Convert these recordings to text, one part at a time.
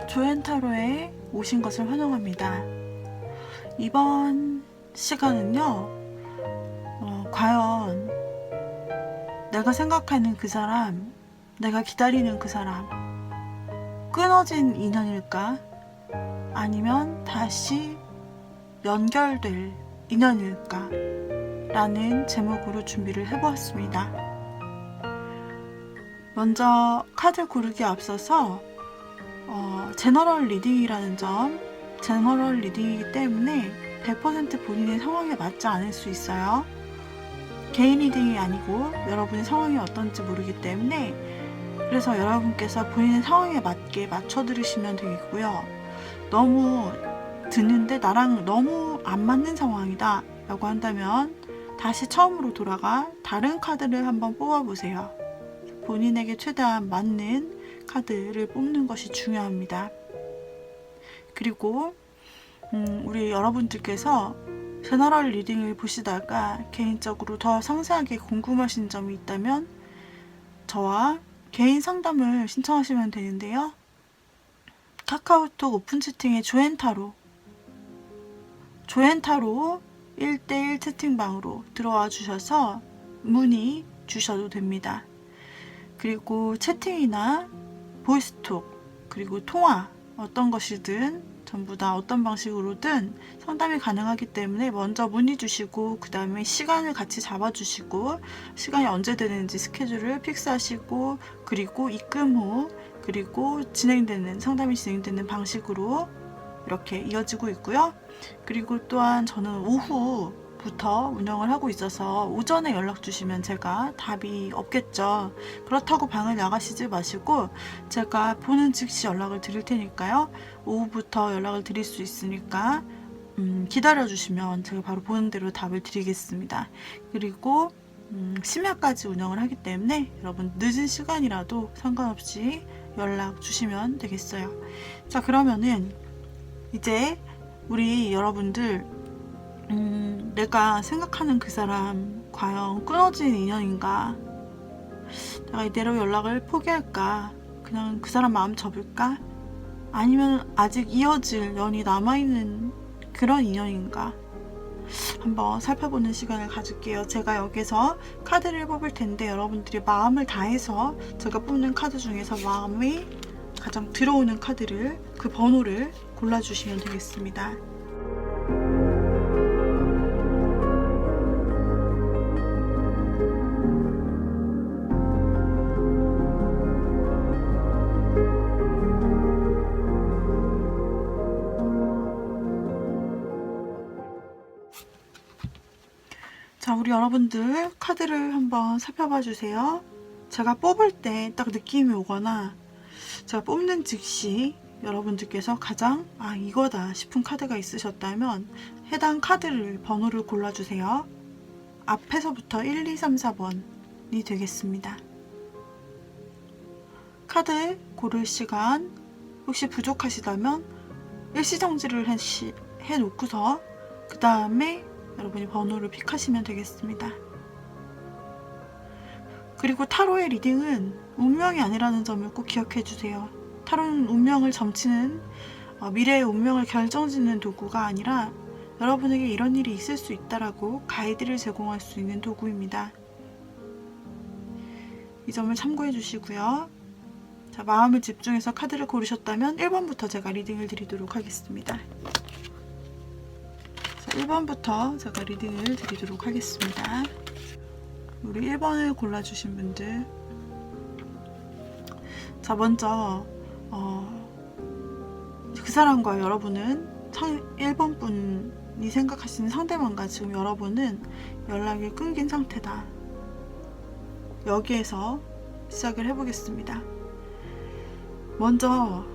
조앤타로에 오신 것을 환영합니다. 이번 시간은요, 과연 내가 생각하는 그 사람, 내가 기다리는 그 사람, 끊어진 인연일까? 아니면 다시 연결될 인연일까? 라는 제목으로 준비를 해보았습니다. 먼저 카드 고르기에 앞서서 제너럴 리딩이라는 점, 제너럴 리딩이기 때문에 100% 본인의 상황에 맞지 않을 수 있어요. 개인 리딩이 아니고 여러분의 상황이 어떤지 모르기 때문에, 그래서 여러분께서 본인의 상황에 맞게 맞춰 들으시면 되겠고요. 너무 듣는데 나랑 너무 안 맞는 상황이다 라고 한다면 다시 처음으로 돌아가 다른 카드를 한번 뽑아보세요. 본인에게 최대한 맞는 카드를 뽑는 것이 중요합니다. 그리고 우리 여러분들께서 제너럴 리딩을 보시다가 개인적으로 더 상세하게 궁금하신 점이 있다면 저와 개인 상담을 신청하시면 되는데요. 카카오톡 오픈 채팅의 조앤타로 1대1 채팅방으로 들어와 주셔서 문의 주셔도 됩니다. 그리고 채팅이나 보이스톡, 그리고 통화, 어떤 것이든 전부 다 어떤 방식으로든 상담이 가능하기 때문에 먼저 문의 주시고, 그 다음에 시간을 같이 잡아주시고, 시간이 언제 되는지 스케줄을 픽스하시고, 그리고 입금 후, 그리고 상담이 진행되는 방식으로 이렇게 이어지고 있고요. 그리고 또한 저는 오후부터 운영을 하고 있어서 오전에 연락 주시면 제가 답이 없겠죠. 그렇다고 방을 나가시지 마시고 제가 보는 즉시 연락을 드릴 테니까요. 오후부터 연락을 드릴 수 있으니까 기다려 주시면 제가 바로 보는 대로 답을 드리겠습니다. 그리고 심야까지 운영을 하기 때문에 여러분 늦은 시간이라도 상관없이 연락 주시면 되겠어요. 자, 그러면은 이제 우리 여러분들 내가 생각하는 그 사람 과연 끊어진 인연인가? 내가 이대로 연락을 포기할까? 그냥 그 사람 마음 접을까? 아니면 아직 이어질 연이 남아있는 그런 인연인가? 한번 살펴보는 시간을 가질게요. 제가 여기서 카드를 뽑을 텐데 여러분들이 마음을 다해서 제가 뽑는 카드 중에서 마음이 가장 들어오는 카드를, 그 번호를 골라주시면 되겠습니다. 자, 우리 여러분들 카드를 한번 살펴봐 주세요. 제가 뽑을 때 딱 느낌이 오거나 제가 뽑는 즉시 여러분들께서 가장 이거다 싶은 카드가 있으셨다면 해당 카드를 번호를 골라주세요. 앞에서부터 1, 2, 3, 4번이 되겠습니다. 카드 고를 시간 혹시 부족하시다면 일시정지를 해놓고서 그 다음에 여러분이 번호를 픽하시면 되겠습니다. 그리고 타로의 리딩은 운명이 아니라는 점을 꼭 기억해 주세요. 타로는 운명을 점치는, 미래의 운명을 결정짓는 도구가 아니라 여러분에게 이런 일이 있을 수 있다라고 가이드를 제공할 수 있는 도구입니다. 이 점을 참고해 주시고요. 자, 마음을 집중해서 카드를 고르셨다면 1번부터 제가 리딩을 드리도록 하겠습니다. 자, 1번부터 제가 리딩을 드리도록 하겠습니다. 우리 1번을 골라주신 분들, 자, 먼저 그 사람과 여러분은 1번 분이 생각하시는 상대방과 지금 여러분은 연락이 끊긴 상태다. 여기에서 시작을 해보겠습니다. 먼저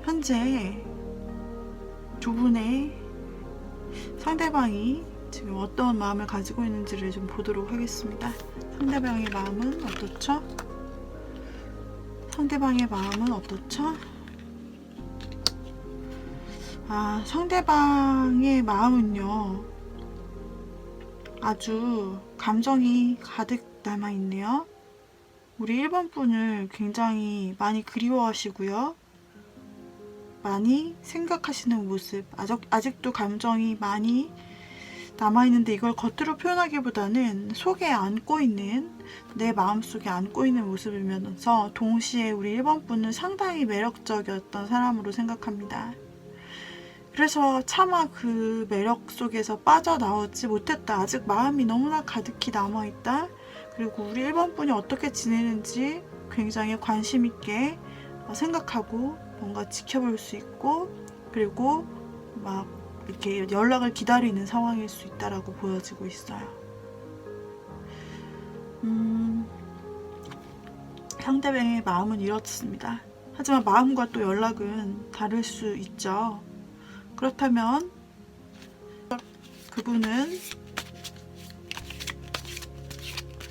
현재 두 분의 상대방이 지금 어떤 마음을 가지고 있는지를 좀 보도록 하겠습니다. 상대방의 마음은 어떻죠? 상대방의 마음은 어떻죠? 상대방의 마음은요, 아주 감정이 가득 남아있네요. 우리 1번 분을 굉장히 많이 그리워하시고요. 많이 생각하시는 모습, 아직도 감정이 많이 남아있는데 이걸 겉으로 표현하기보다는 속에 안고 있는, 내 마음속에 안고 있는 모습이면서 동시에 우리 1번 분은 상당히 매력적이었던 사람으로 생각합니다. 그래서 차마 그 매력 속에서 빠져나오지 못했다. 아직 마음이 너무나 가득히 남아있다. 그리고 우리 1번 분이 어떻게 지내는지 굉장히 관심 있게 생각하고 뭔가 지켜볼 수 있고, 그리고 막 이렇게 연락을 기다리는 상황일 수 있다라고 보여지고 있어요. 상대방의 마음은 이렇습니다. 하지만 마음과 또 연락은 다를 수 있죠. 그렇다면 그분은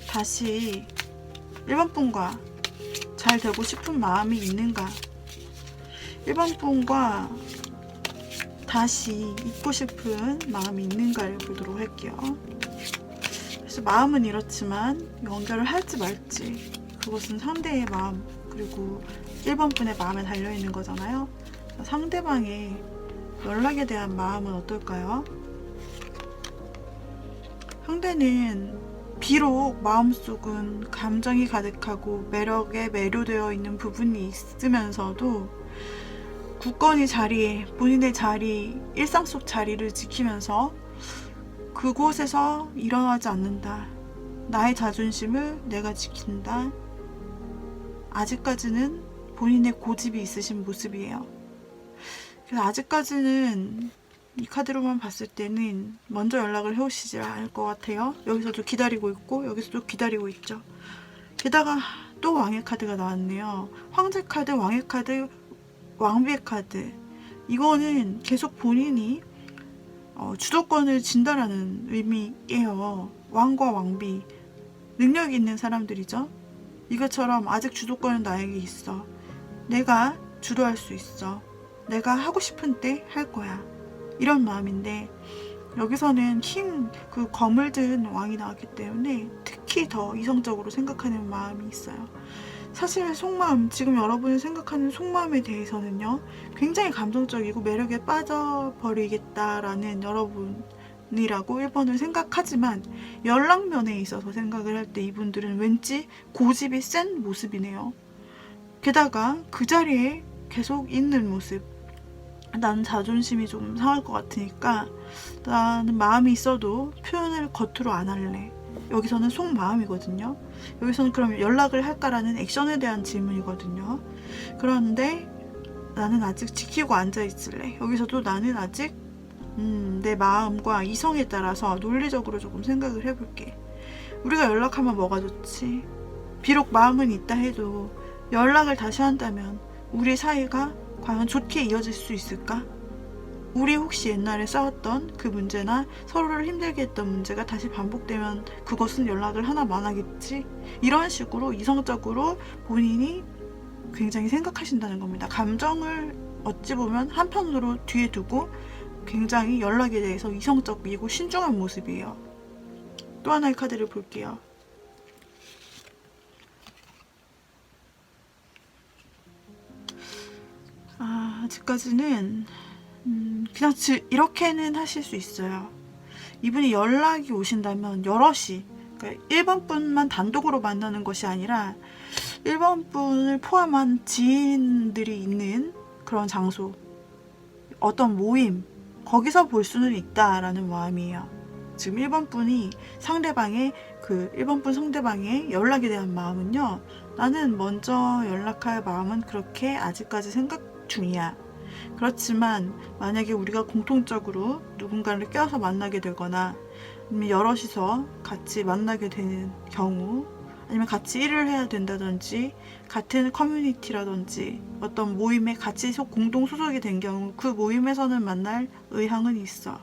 다시 1번 분과 잘 되고 싶은 마음이 있는가? 1번 분과 다시 있고 싶은 마음이 있는가를 보도록 할게요. 그래서 마음은 이렇지만 연결을 할지 말지, 그것은 상대의 마음, 그리고 1번 분의 마음에 달려있는 거잖아요. 상대방의 연락에 대한 마음은 어떨까요? 상대는 비록 마음속은 감정이 가득하고 매력에 매료되어 있는 부분이 있으면서도 굳건히 본인의 자리, 일상 속 자리를 지키면서 그곳에서 일어나지 않는다. 나의 자존심을 내가 지킨다. 아직까지는 본인의 고집이 있으신 모습이에요. 그래서 아직까지는 이 카드로만 봤을 때는 먼저 연락을 해오시지 않을 것 같아요. 여기서도 기다리고 있고 여기서도 기다리고 있죠. 게다가 또 왕의 카드가 나왔네요. 황제 카드, 왕의 카드, 왕비의 카드. 이거는 계속 본인이 주도권을 진다라는 의미예요. 왕과 왕비, 능력이 있는 사람들이죠. 이것처럼 아직 주도권은 나에게 있어. 내가 주도할 수 있어. 내가 하고 싶은 때 할 거야. 이런 마음인데, 여기서는 그 검을 든 왕이 나왔기 때문에 특히 더 이성적으로 생각하는 마음이 있어요. 사실 속마음, 지금 여러분이 생각하는 속마음에 대해서는요, 굉장히 감정적이고 매력에 빠져버리겠다라는 여러분이라고 1번을 생각하지만, 연락면에 있어서 생각을 할 때 이분들은 왠지 고집이 센 모습이네요. 게다가 그 자리에 계속 있는 모습. 나는 자존심이 좀 상할 것 같으니까 나는 마음이 있어도 표현을 겉으로 안 할래. 여기서는 속마음이거든요. 여기서는 그럼 연락을 할까라는 액션에 대한 질문이거든요. 그런데 나는 아직 지키고 앉아 있을래. 여기서도 나는 아직 내 마음과 이성에 따라서 논리적으로 조금 생각을 해볼게. 우리가 연락하면 뭐가 좋지? 비록 마음은 있다 해도 연락을 다시 한다면 우리 사이가 과연 좋게 이어질 수 있을까? 우리 혹시 옛날에 싸웠던 그 문제나 서로를 힘들게 했던 문제가 다시 반복되면 그것은 연락을 하나 만하겠지? 이런 식으로 이성적으로 본인이 굉장히 생각하신다는 겁니다. 감정을 어찌 보면 한편으로 뒤에 두고 굉장히 연락에 대해서 이성적이고 신중한 모습이에요. 또 하나의 카드를 볼게요. 아직까지는 그냥 이렇게는 하실 수 있어요. 이분이 연락이 오신다면 여럿이, 그러니까 1번 분만 단독으로 만나는 것이 아니라 1번 분을 포함한 지인들이 있는 그런 장소, 어떤 모임, 거기서 볼 수는 있다라는 마음이에요. 지금 1번 분이 상대방의, 그 1번 분 상대방의 연락에 대한 마음은요, 나는 먼저 연락할 마음은 그렇게 아직까지 생각 중이야. 그렇지만 만약에 우리가 공통적으로 누군가를 껴서 만나게 되거나 아니면 여럿이서 같이 만나게 되는 경우, 아니면 같이 일을 해야 된다든지 같은 커뮤니티라든지 어떤 모임에 같이 공동 소속이 된 경우 그 모임에서는 만날 의향은 있어.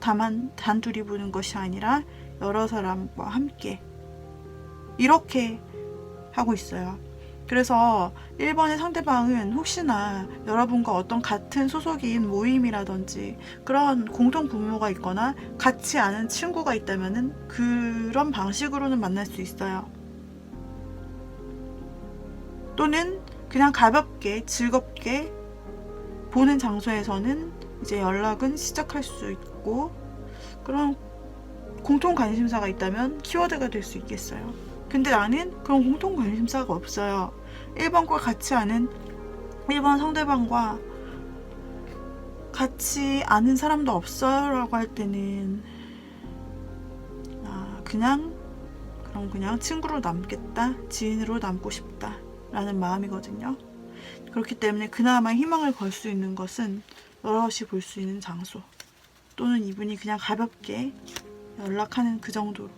다만 단둘이 보는 것이 아니라 여러 사람과 함께 이렇게 하고 있어요. 그래서 1번의 상대방은 혹시나 여러분과 어떤 같은 소속인 모임이라든지 그런 공통 분모가 있거나 같이 아는 친구가 있다면은 그런 방식으로는 만날 수 있어요. 또는 그냥 가볍게 즐겁게 보는 장소에서는 이제 연락은 시작할 수 있고, 그런 공통 관심사가 있다면 키워드가 될 수 있겠어요. 근데 나는 그런 공통 관심사가 없어요. 1번과 같이 아는 1번 상대방과 같이 아는 사람도 없어요 라고 할 때는 그냥 친구로 남겠다, 지인으로 남고 싶다 라는 마음이거든요. 그렇기 때문에 그나마 희망을 걸 수 있는 것은 여럿이 볼 수 있는 장소, 또는 이분이 그냥 가볍게 연락하는 그 정도로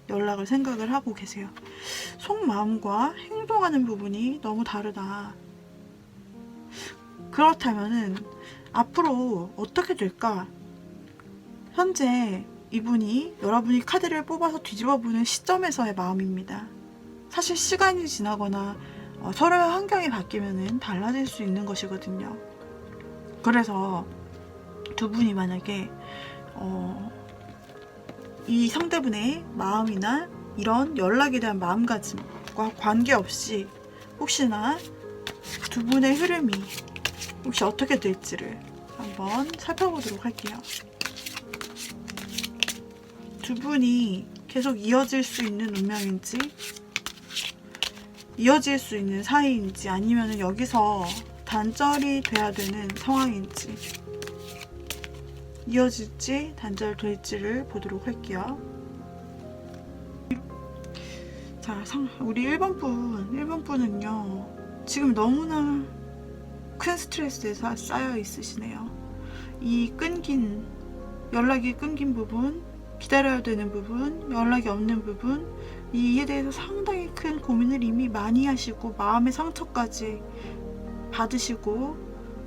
연락을 생각을 하고 계세요. 속마음과 행동하는 부분이 너무 다르다. 그렇다면은 앞으로 어떻게 될까? 현재 이분이 여러분이 카드를 뽑아서 뒤집어 보는 시점에서의 마음입니다. 사실 시간이 지나거나 서로의 환경이 바뀌면은 달라질 수 있는 것이거든요. 그래서 두 분이 만약에 이 상대분의 마음이나 이런 연락에 대한 마음가짐과 관계없이 혹시나 두 분의 흐름이 혹시 어떻게 될지를 한번 살펴보도록 할게요. 두 분이 계속 이어질 수 있는 운명인지, 이어질 수 있는 사이인지, 아니면 여기서 단절이 돼야 되는 상황인지, 이어질지 단절될지를 보도록 할게요. 자, 우리 1번 분은요, 지금 너무나 큰 스트레스에 쌓여 있으시네요. 이 연락이 끊긴 부분, 기다려야 되는 부분, 연락이 없는 부분, 이에 대해서 상당히 큰 고민을 이미 많이 하시고 마음의 상처까지 받으시고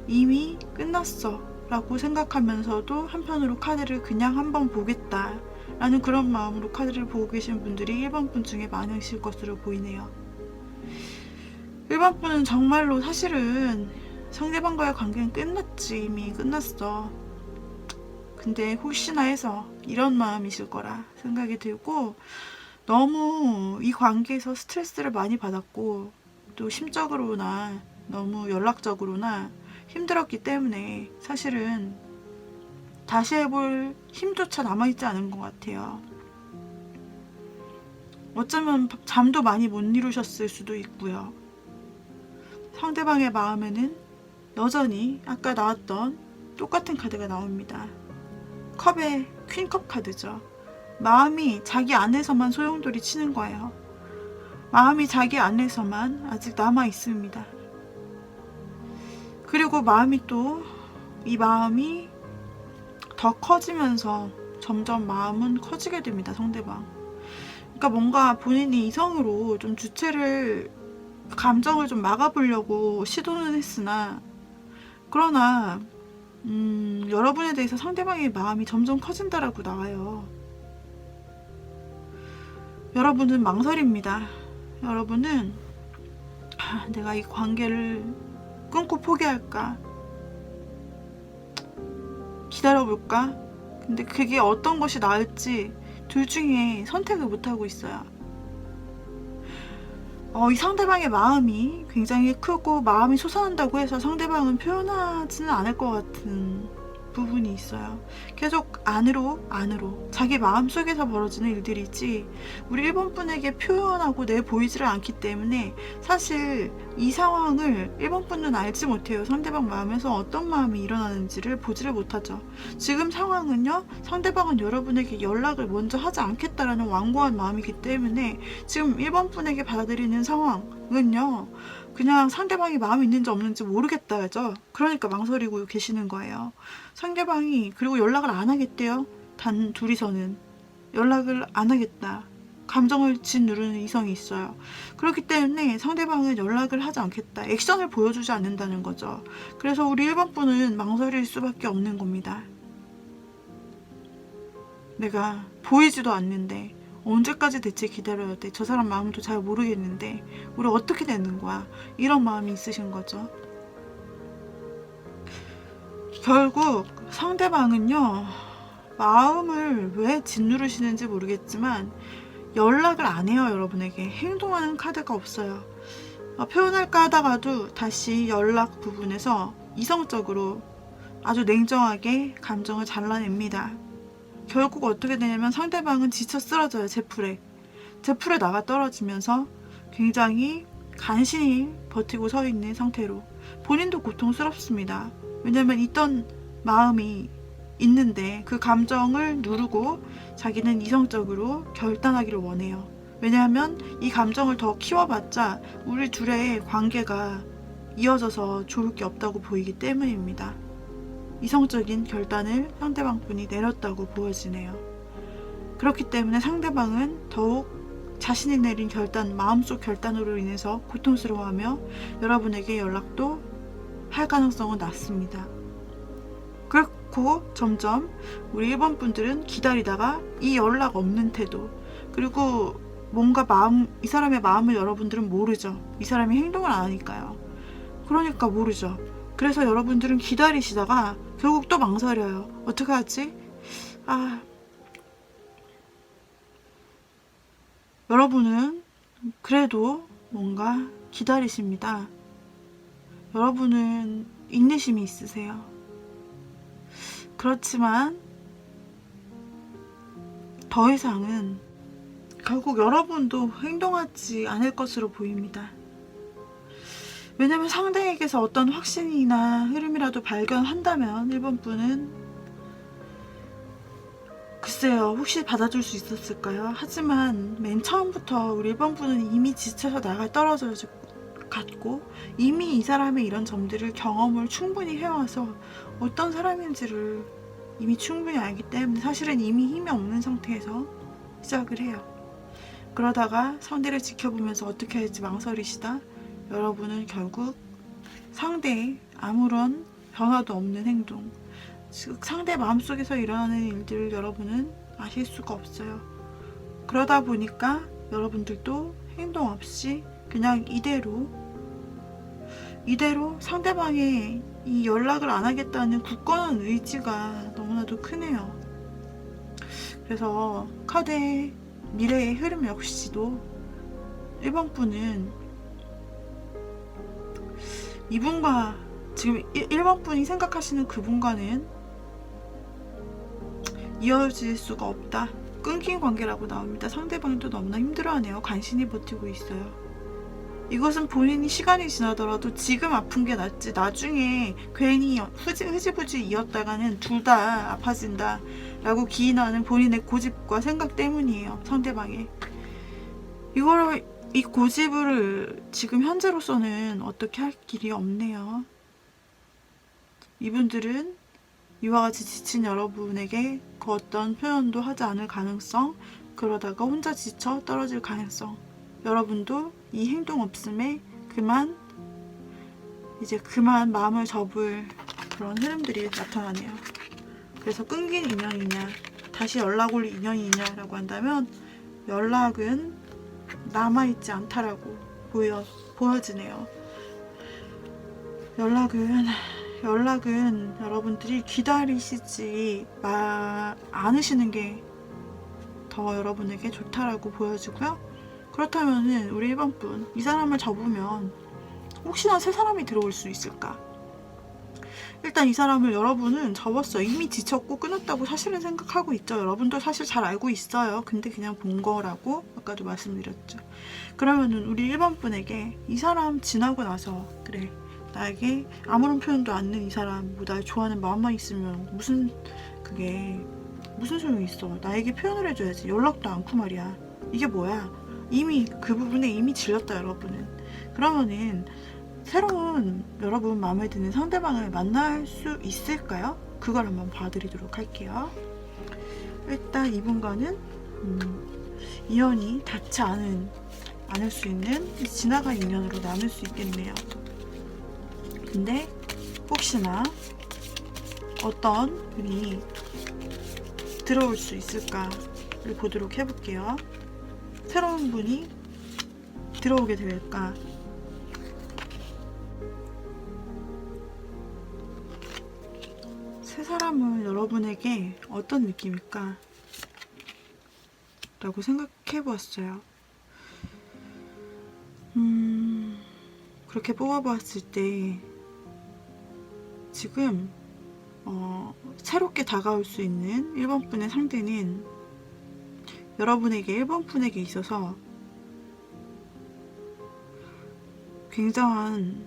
이미 끝났어 라고 생각하면서도 한편으로 카드를 그냥 한번 보겠다 라는 그런 마음으로 카드를 보고 계신 분들이 1번 분 중에 많으실 것으로 보이네요. 1번 분은 정말로 사실은 상대방과의 관계는 끝났지, 이미 끝났어. 근데 혹시나 해서 이런 마음이실 거라 생각이 들고, 너무 이 관계에서 스트레스를 많이 받았고, 또 심적으로나 너무 연락적으로나 힘들었기 때문에 사실은 다시 해볼 힘조차 남아있지 않은 것 같아요. 어쩌면 잠도 많이 못 이루셨을 수도 있고요. 상대방의 마음에는 여전히 아까 나왔던 똑같은 카드가 나옵니다. 컵의 퀸컵 카드죠. 마음이 자기 안에서만 소용돌이 치는 거예요. 마음이 자기 안에서만 아직 남아 있습니다. 그리고 이 마음이 더 커지면서 점점 마음은 커지게 됩니다, 상대방. 그러니까 뭔가 본인이 이성으로 좀 감정을 좀 막아보려고 시도는 했으나, 그러나 여러분에 대해서 상대방의 마음이 점점 커진다라고 나와요. 여러분은 망설입니다. 여러분은 내가 이 관계를 끊고 포기할까? 기다려볼까? 근데 그게 어떤 것이 나을지 둘 중에 선택을 못하고 있어요. 이 상대방의 마음이 굉장히 크고 마음이 솟아난다고 해서 상대방은 표현하지는 않을 것 같은 부분이 있어요. 계속 안으로 자기 마음속에서 벌어지는 일들이지 우리 1번 분에게 표현하고 내보이지를 않기 때문에 사실 이 상황을 1번 분은 알지 못해요. 상대방 마음에서 어떤 마음이 일어나는지를 보지를 못하죠. 지금 상황은요, 상대방은 여러분에게 연락을 먼저 하지 않겠다라는 완고한 마음이기 때문에 지금 1번 분에게 받아들이는 상황은요, 그냥 상대방이 마음이 있는지 없는지 모르겠다죠. 그러니까 망설이고 계시는 거예요. 상대방이 그리고 연락을 안 하겠대요. 단 둘이서는 연락을 안 하겠다. 감정을 짓누르는 이성이 있어요. 그렇기 때문에 상대방은 연락을 하지 않겠다. 액션을 보여주지 않는다는 거죠. 그래서 우리 1번 분은 망설일 수밖에 없는 겁니다. 내가 보이지도 않는데 언제까지 대체 기다려야 돼? 저 사람 마음도 잘 모르겠는데 우리 어떻게 되는 거야? 이런 마음이 있으신 거죠. 결국 상대방은요, 마음을 왜 짓누르시는지 모르겠지만 연락을 안 해요. 여러분에게 행동하는 카드가 없어요. 표현할까 하다가도 다시 연락 부분에서 이성적으로 아주 냉정하게 감정을 잘라냅니다. 결국 어떻게 되냐면 상대방은 지쳐 쓰러져요. 제풀에 나가 떨어지면서 굉장히 간신히 버티고 서 있는 상태로 본인도 고통스럽습니다. 왜냐면 있던 마음이 있는데 그 감정을 누르고 자기는 이성적으로 결단하기를 원해요. 왜냐하면 이 감정을 더 키워봤자 우리 둘의 관계가 이어져서 좋을 게 없다고 보이기 때문입니다. 이성적인 결단을 상대방 분이 내렸다고 보여지네요. 그렇기 때문에 상대방은 더욱 자신이 내린 결단, 마음속 결단으로 인해서 고통스러워하며 여러분에게 연락도 할 가능성은 낮습니다. 그렇고 점점 우리 1번 분들은 기다리다가 이 연락 없는 태도, 그리고 뭔가 이 사람의 마음을 여러분들은 모르죠. 이 사람이 행동을 안 하니까요. 그러니까 모르죠. 그래서 여러분들은 기다리시다가 결국 또 망설여요. 어떻게 하지? 여러분은 그래도 뭔가 기다리십니다. 여러분은 인내심이 있으세요. 그렇지만 더 이상은 결국 여러분도 행동하지 않을 것으로 보입니다. 왜냐면 상대에게서 어떤 확신이나 흐름이라도 발견한다면 1번 분은 글쎄요, 혹시 받아줄 수 있었을까요? 하지만 맨 처음부터 우리 1번 분은 이미 지쳐서 나가 떨어져 갔고 이미 이 사람의 이런 점들을 경험을 충분히 해와서 어떤 사람인지를 이미 충분히 알기 때문에 사실은 이미 힘이 없는 상태에서 시작을 해요. 그러다가 상대를 지켜보면서 어떻게 할지 망설이시다 여러분은 결국 상대의 아무런 변화도 없는 행동, 즉 상대 마음속에서 일어나는 일들을 여러분은 아실 수가 없어요. 그러다 보니까 여러분들도 행동 없이 그냥 이대로 상대방의 이 연락을 안 하겠다는 굳건한 의지가 너무나도 크네요. 그래서 카드의 미래의 흐름 역시도 1번 분은 이분과 지금 1번 분이 생각하시는 그분과는 이어질 수가 없다. 끊긴 관계라고 나옵니다. 상대방이 또 너무나 힘들어하네요. 간신히 버티고 있어요. 이것은 본인이 시간이 지나더라도 지금 아픈 게 낫지 나중에 괜히 흐지부지 이었다가는 둘 다 아파진다 라고 기인하는 본인의 고집과 생각 때문이에요. 상대방의 이 고집을 지금 현재로서는 어떻게 할 길이 없네요. 이분들은 이와 같이 지친 여러분에게 그 어떤 표현도 하지 않을 가능성, 그러다가 혼자 지쳐 떨어질 가능성, 여러분도 이 행동 없음에 그만 마음을 접을 그런 흐름들이 나타나네요. 그래서 끊긴 인연이냐, 다시 연락 올 인연이냐라고 한다면 연락은 남아있지 않다라고 보여지네요. 연락은 여러분들이 기다리시지 않으시는 게 더 여러분에게 좋다라고 보여지고요. 그렇다면은 우리 1번 분, 이 사람을 접으면 혹시나 새 사람이 들어올 수 있을까? 일단 이 사람을 여러분은 접었어요. 이미 지쳤고 끊었다고 사실은 생각하고 있죠. 여러분도 사실 잘 알고 있어요. 근데 그냥 본 거라고 아까도 말씀드렸죠. 그러면은 우리 1번 분에게 이 사람 지나고 나서 그래, 나에게 아무런 표현도 않는 이 사람, 뭐 날 좋아하는 마음만 있으면 무슨 소용이 있어. 나에게 표현을 해줘야지. 연락도 않고 말이야. 이게 뭐야? 이미 그 부분에 이미 질렸다 여러분은. 그러면은 새로운 여러분 마음에 드는 상대방을 만날 수 있을까요? 그걸 한번 봐드리도록 할게요. 일단 이분과는 인연이 닿지 않을 수 있는 지나간 인연으로 남을 수 있겠네요. 근데 혹시나 어떤 분이 들어올 수 있을까를 보도록 해볼게요. 새로운 분이 들어오게 될까? 새 사람은 여러분에게 어떤 느낌일까? 라고 생각해 보았어요. 그렇게 뽑아보았을 때 지금 새롭게 다가올 수 있는 1번 분의 상대는 여러분에게 1번 분에게 있어서 굉장한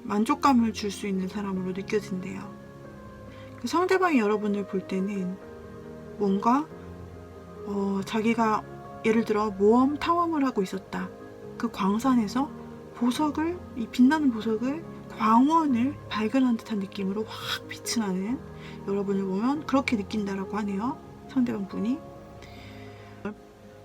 만족감을 줄 수 있는 사람으로 느껴진대요. 그 상대방이 여러분을 볼 때는 뭔가 자기가 예를 들어 모험 탐험을 하고 있었다. 그 광산에서 보석을, 이 빛나는 보석을, 광원을 발견한 듯한 느낌으로 확 빛이 나는 여러분을 보면 그렇게 느낀다라고 하네요. 상대방 분이.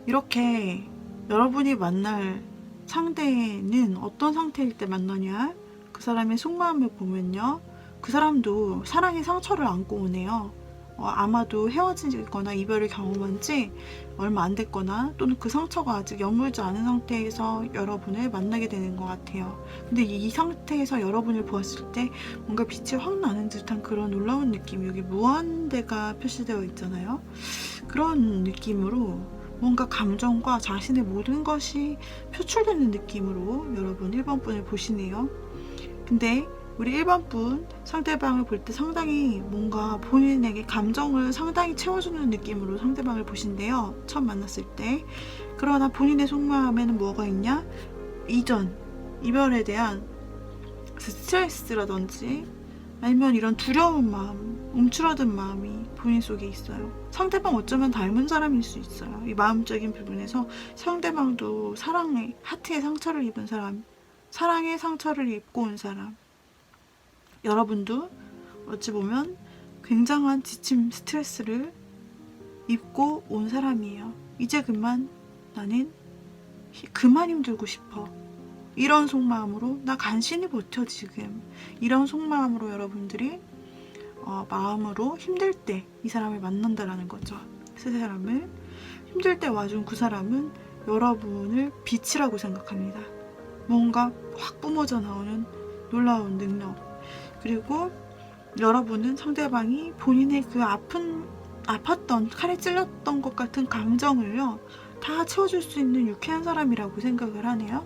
이렇게 여러분이 만날 상대는 어떤 상태일 때 만나냐? 그 사람의 속마음을 보면요, 그 사람도 사랑의 상처를 안고 오네요. 아마도 헤어지거나 이별을 경험한 지 얼마 안 됐거나 또는 그 상처가 아직 여물지 않은 상태에서 여러분을 만나게 되는 것 같아요. 근데 이 상태에서 여러분을 보았을 때 뭔가 빛이 확 나는 듯한 그런 놀라운 느낌, 여기 무한대가 표시되어 있잖아요. 그런 느낌으로 뭔가 감정과 자신의 모든 것이 표출되는 느낌으로 여러분 1번 분을 보시네요. 근데 우리 1번 분 상대방을 볼 때 상당히 뭔가 본인에게 감정을 상당히 채워주는 느낌으로 상대방을 보신대요. 처음 만났을 때. 그러나 본인의 속마음에는 뭐가 있냐? 이전, 이별에 대한 스트레스라든지 아니면 이런 두려운 마음, 움츠러든 마음이 본인 속에 있어요. 상대방 어쩌면 닮은 사람일 수 있어요. 이 마음적인 부분에서 상대방도 사랑의, 하트의 상처를 입은 사람, 사랑의 상처를 입고 온 사람, 여러분도 어찌 보면 굉장한 지침, 스트레스를 입고 온 사람이에요. 이제 나는 그만 힘들고 싶어. 이런 속마음으로 나 간신히 버텨 지금. 이런 속마음으로 여러분들이 마음으로 힘들 때 이 사람을 만난다라는 거죠. 세 사람을 힘들 때 와준 그 사람은 여러분을 빛이라고 생각합니다. 뭔가 확 뿜어져 나오는 놀라운 능력. 그리고 여러분은 상대방이 본인의 그 아팠던, 칼에 찔렸던 것 같은 감정을요, 다 채워줄 수 있는 유쾌한 사람이라고 생각을 하네요.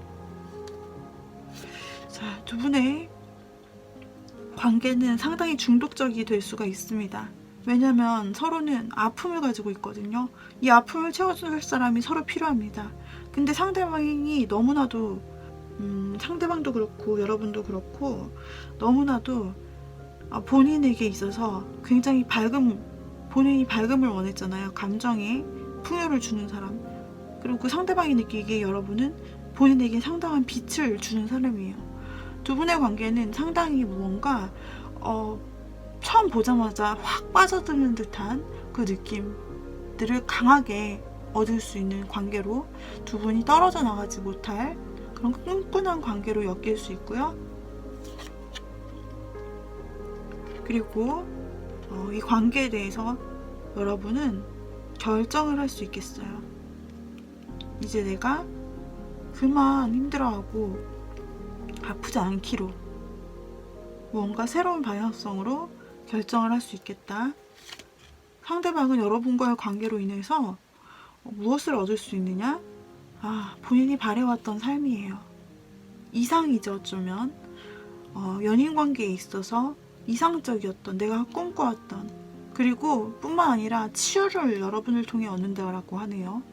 자, 두 분의 관계는 상당히 중독적이 될 수가 있습니다. 왜냐면 서로는 아픔을 가지고 있거든요. 이 아픔을 채워줄 사람이 서로 필요합니다. 근데 상대방이 너무나도 상대방도 그렇고 여러분도 그렇고 너무나도 본인에게 있어서 굉장히 본인이 밝음을 원했잖아요. 감정에 풍요를 주는 사람. 그리고 그 상대방이 느끼기에 여러분은 본인에게 상당한 빛을 주는 사람이에요. 두 분의 관계는 상당히 무언가 처음 보자마자 확 빠져드는 듯한 그 느낌들을 강하게 얻을 수 있는 관계로 두 분이 떨어져 나가지 못할 그런 끈끈한 관계로 엮일 수 있고요. 그리고 이 관계에 대해서 여러분은 결정을 할 수 있겠어요. 이제 내가 그만 힘들어하고 아프지 않기로 무언가 새로운 방향성으로 결정을 할 수 있겠다. 상대방은 여러분과의 관계로 인해서 무엇을 얻을 수 있느냐? 본인이 바래왔던 삶이에요. 이상이죠, 어쩌면. 연인 관계에 있어서 이상적이었던, 내가 꿈꿔왔던, 그리고 뿐만 아니라 치유를 여러분을 통해 얻는다라고 하네요.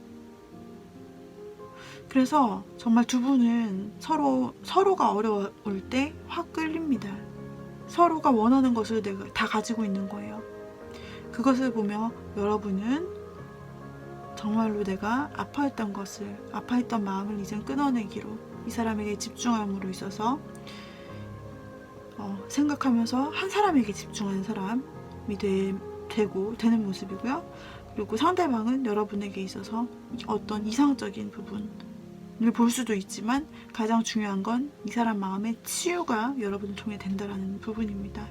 그래서 정말 두 분은 서로가 어려울 때 확 끌립니다. 서로가 원하는 것을 내가 다 가지고 있는 거예요. 그것을 보며 여러분은 정말로 내가 아파했던 마음을 이젠 끊어내기로, 이 사람에게 집중함으로 있어서 생각하면서 한 사람에게 집중하는 사람이 되는 모습이고요. 그리고 상대방은 여러분에게 있어서 어떤 이상적인 부분을 볼 수도 있지만 가장 중요한 건 이 사람 마음의 치유가 여러분을 통해 된다는 부분입니다.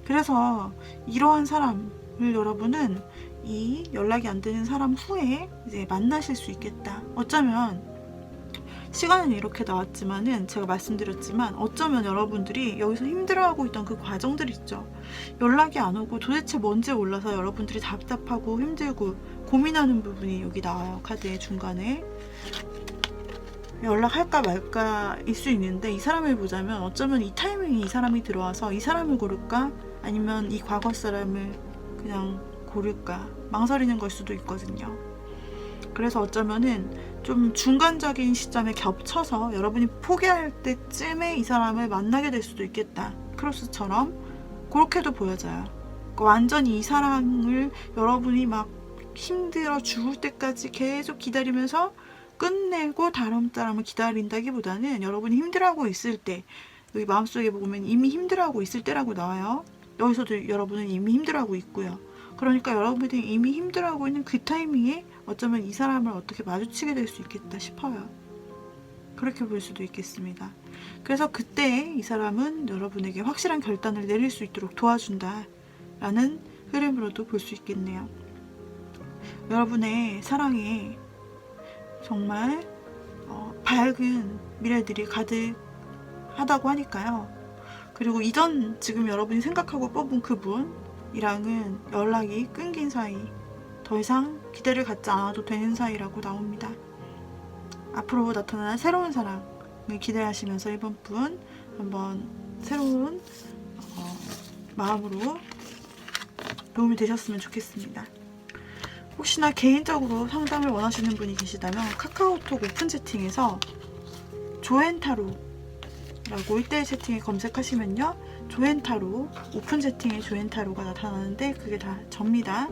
그래서 이러한 사람을 여러분은 이 연락이 안 되는 사람 후에 이제 만나실 수 있겠다. 어쩌면 시간은 이렇게 나왔지만은 제가 말씀드렸지만 어쩌면 여러분들이 여기서 힘들어하고 있던 그 과정들 있죠. 연락이 안 오고 도대체 뭔지 몰라서 여러분들이 답답하고 힘들고 고민하는 부분이 여기 나와요. 카드의 중간에. 연락할까 말까일 수 있는데, 이 사람을 보자면 어쩌면 이 타이밍에 이 사람이 들어와서 이 사람을 고를까 아니면 이 과거 사람을 그냥 고를까 망설이는 걸 수도 있거든요. 그래서 어쩌면은 좀 중간적인 시점에 겹쳐서 여러분이 포기할 때쯤에 이 사람을 만나게 될 수도 있겠다. 크로스처럼 그렇게도 보여져요. 그러니까 완전히 이 사랑을 여러분이 막 힘들어 죽을 때까지 계속 기다리면서 끝내고 다른 사람을 기다린다기보다는 여러분이 힘들어하고 있을 때, 여기 마음속에 보면 이미 힘들어하고 있을 때라고 나와요. 여기서도 여러분은 이미 힘들어하고 있고요. 그러니까 여러분이 이미 힘들어하고 있는 그 타이밍에 어쩌면 이 사람을 어떻게 마주치게 될 수 있겠다 싶어요. 그렇게 볼 수도 있겠습니다. 그래서 그때 이 사람은 여러분에게 확실한 결단을 내릴 수 있도록 도와준다 라는 흐름으로도 볼 수 있겠네요. 여러분의 사랑에 정말 밝은 미래들이 가득하다고 하니까요. 그리고 이전 지금 여러분이 생각하고 뽑은 그분이랑은 연락이 끊긴 사이, 더 이상 기대를 갖지 않아도 되는 사이라고 나옵니다. 앞으로 나타날 새로운 사랑을 기대하시면서 이번 분 한번 새로운 마음으로 도움이 되셨으면 좋겠습니다. 혹시나 개인적으로 상담을 원하시는 분이 계시다면 카카오톡 오픈 채팅에서 조앤타로라고 1대1 채팅에 검색하시면요, 조앤타로, 오픈 채팅에 조앤타로가 나타나는데 그게 다 접니다.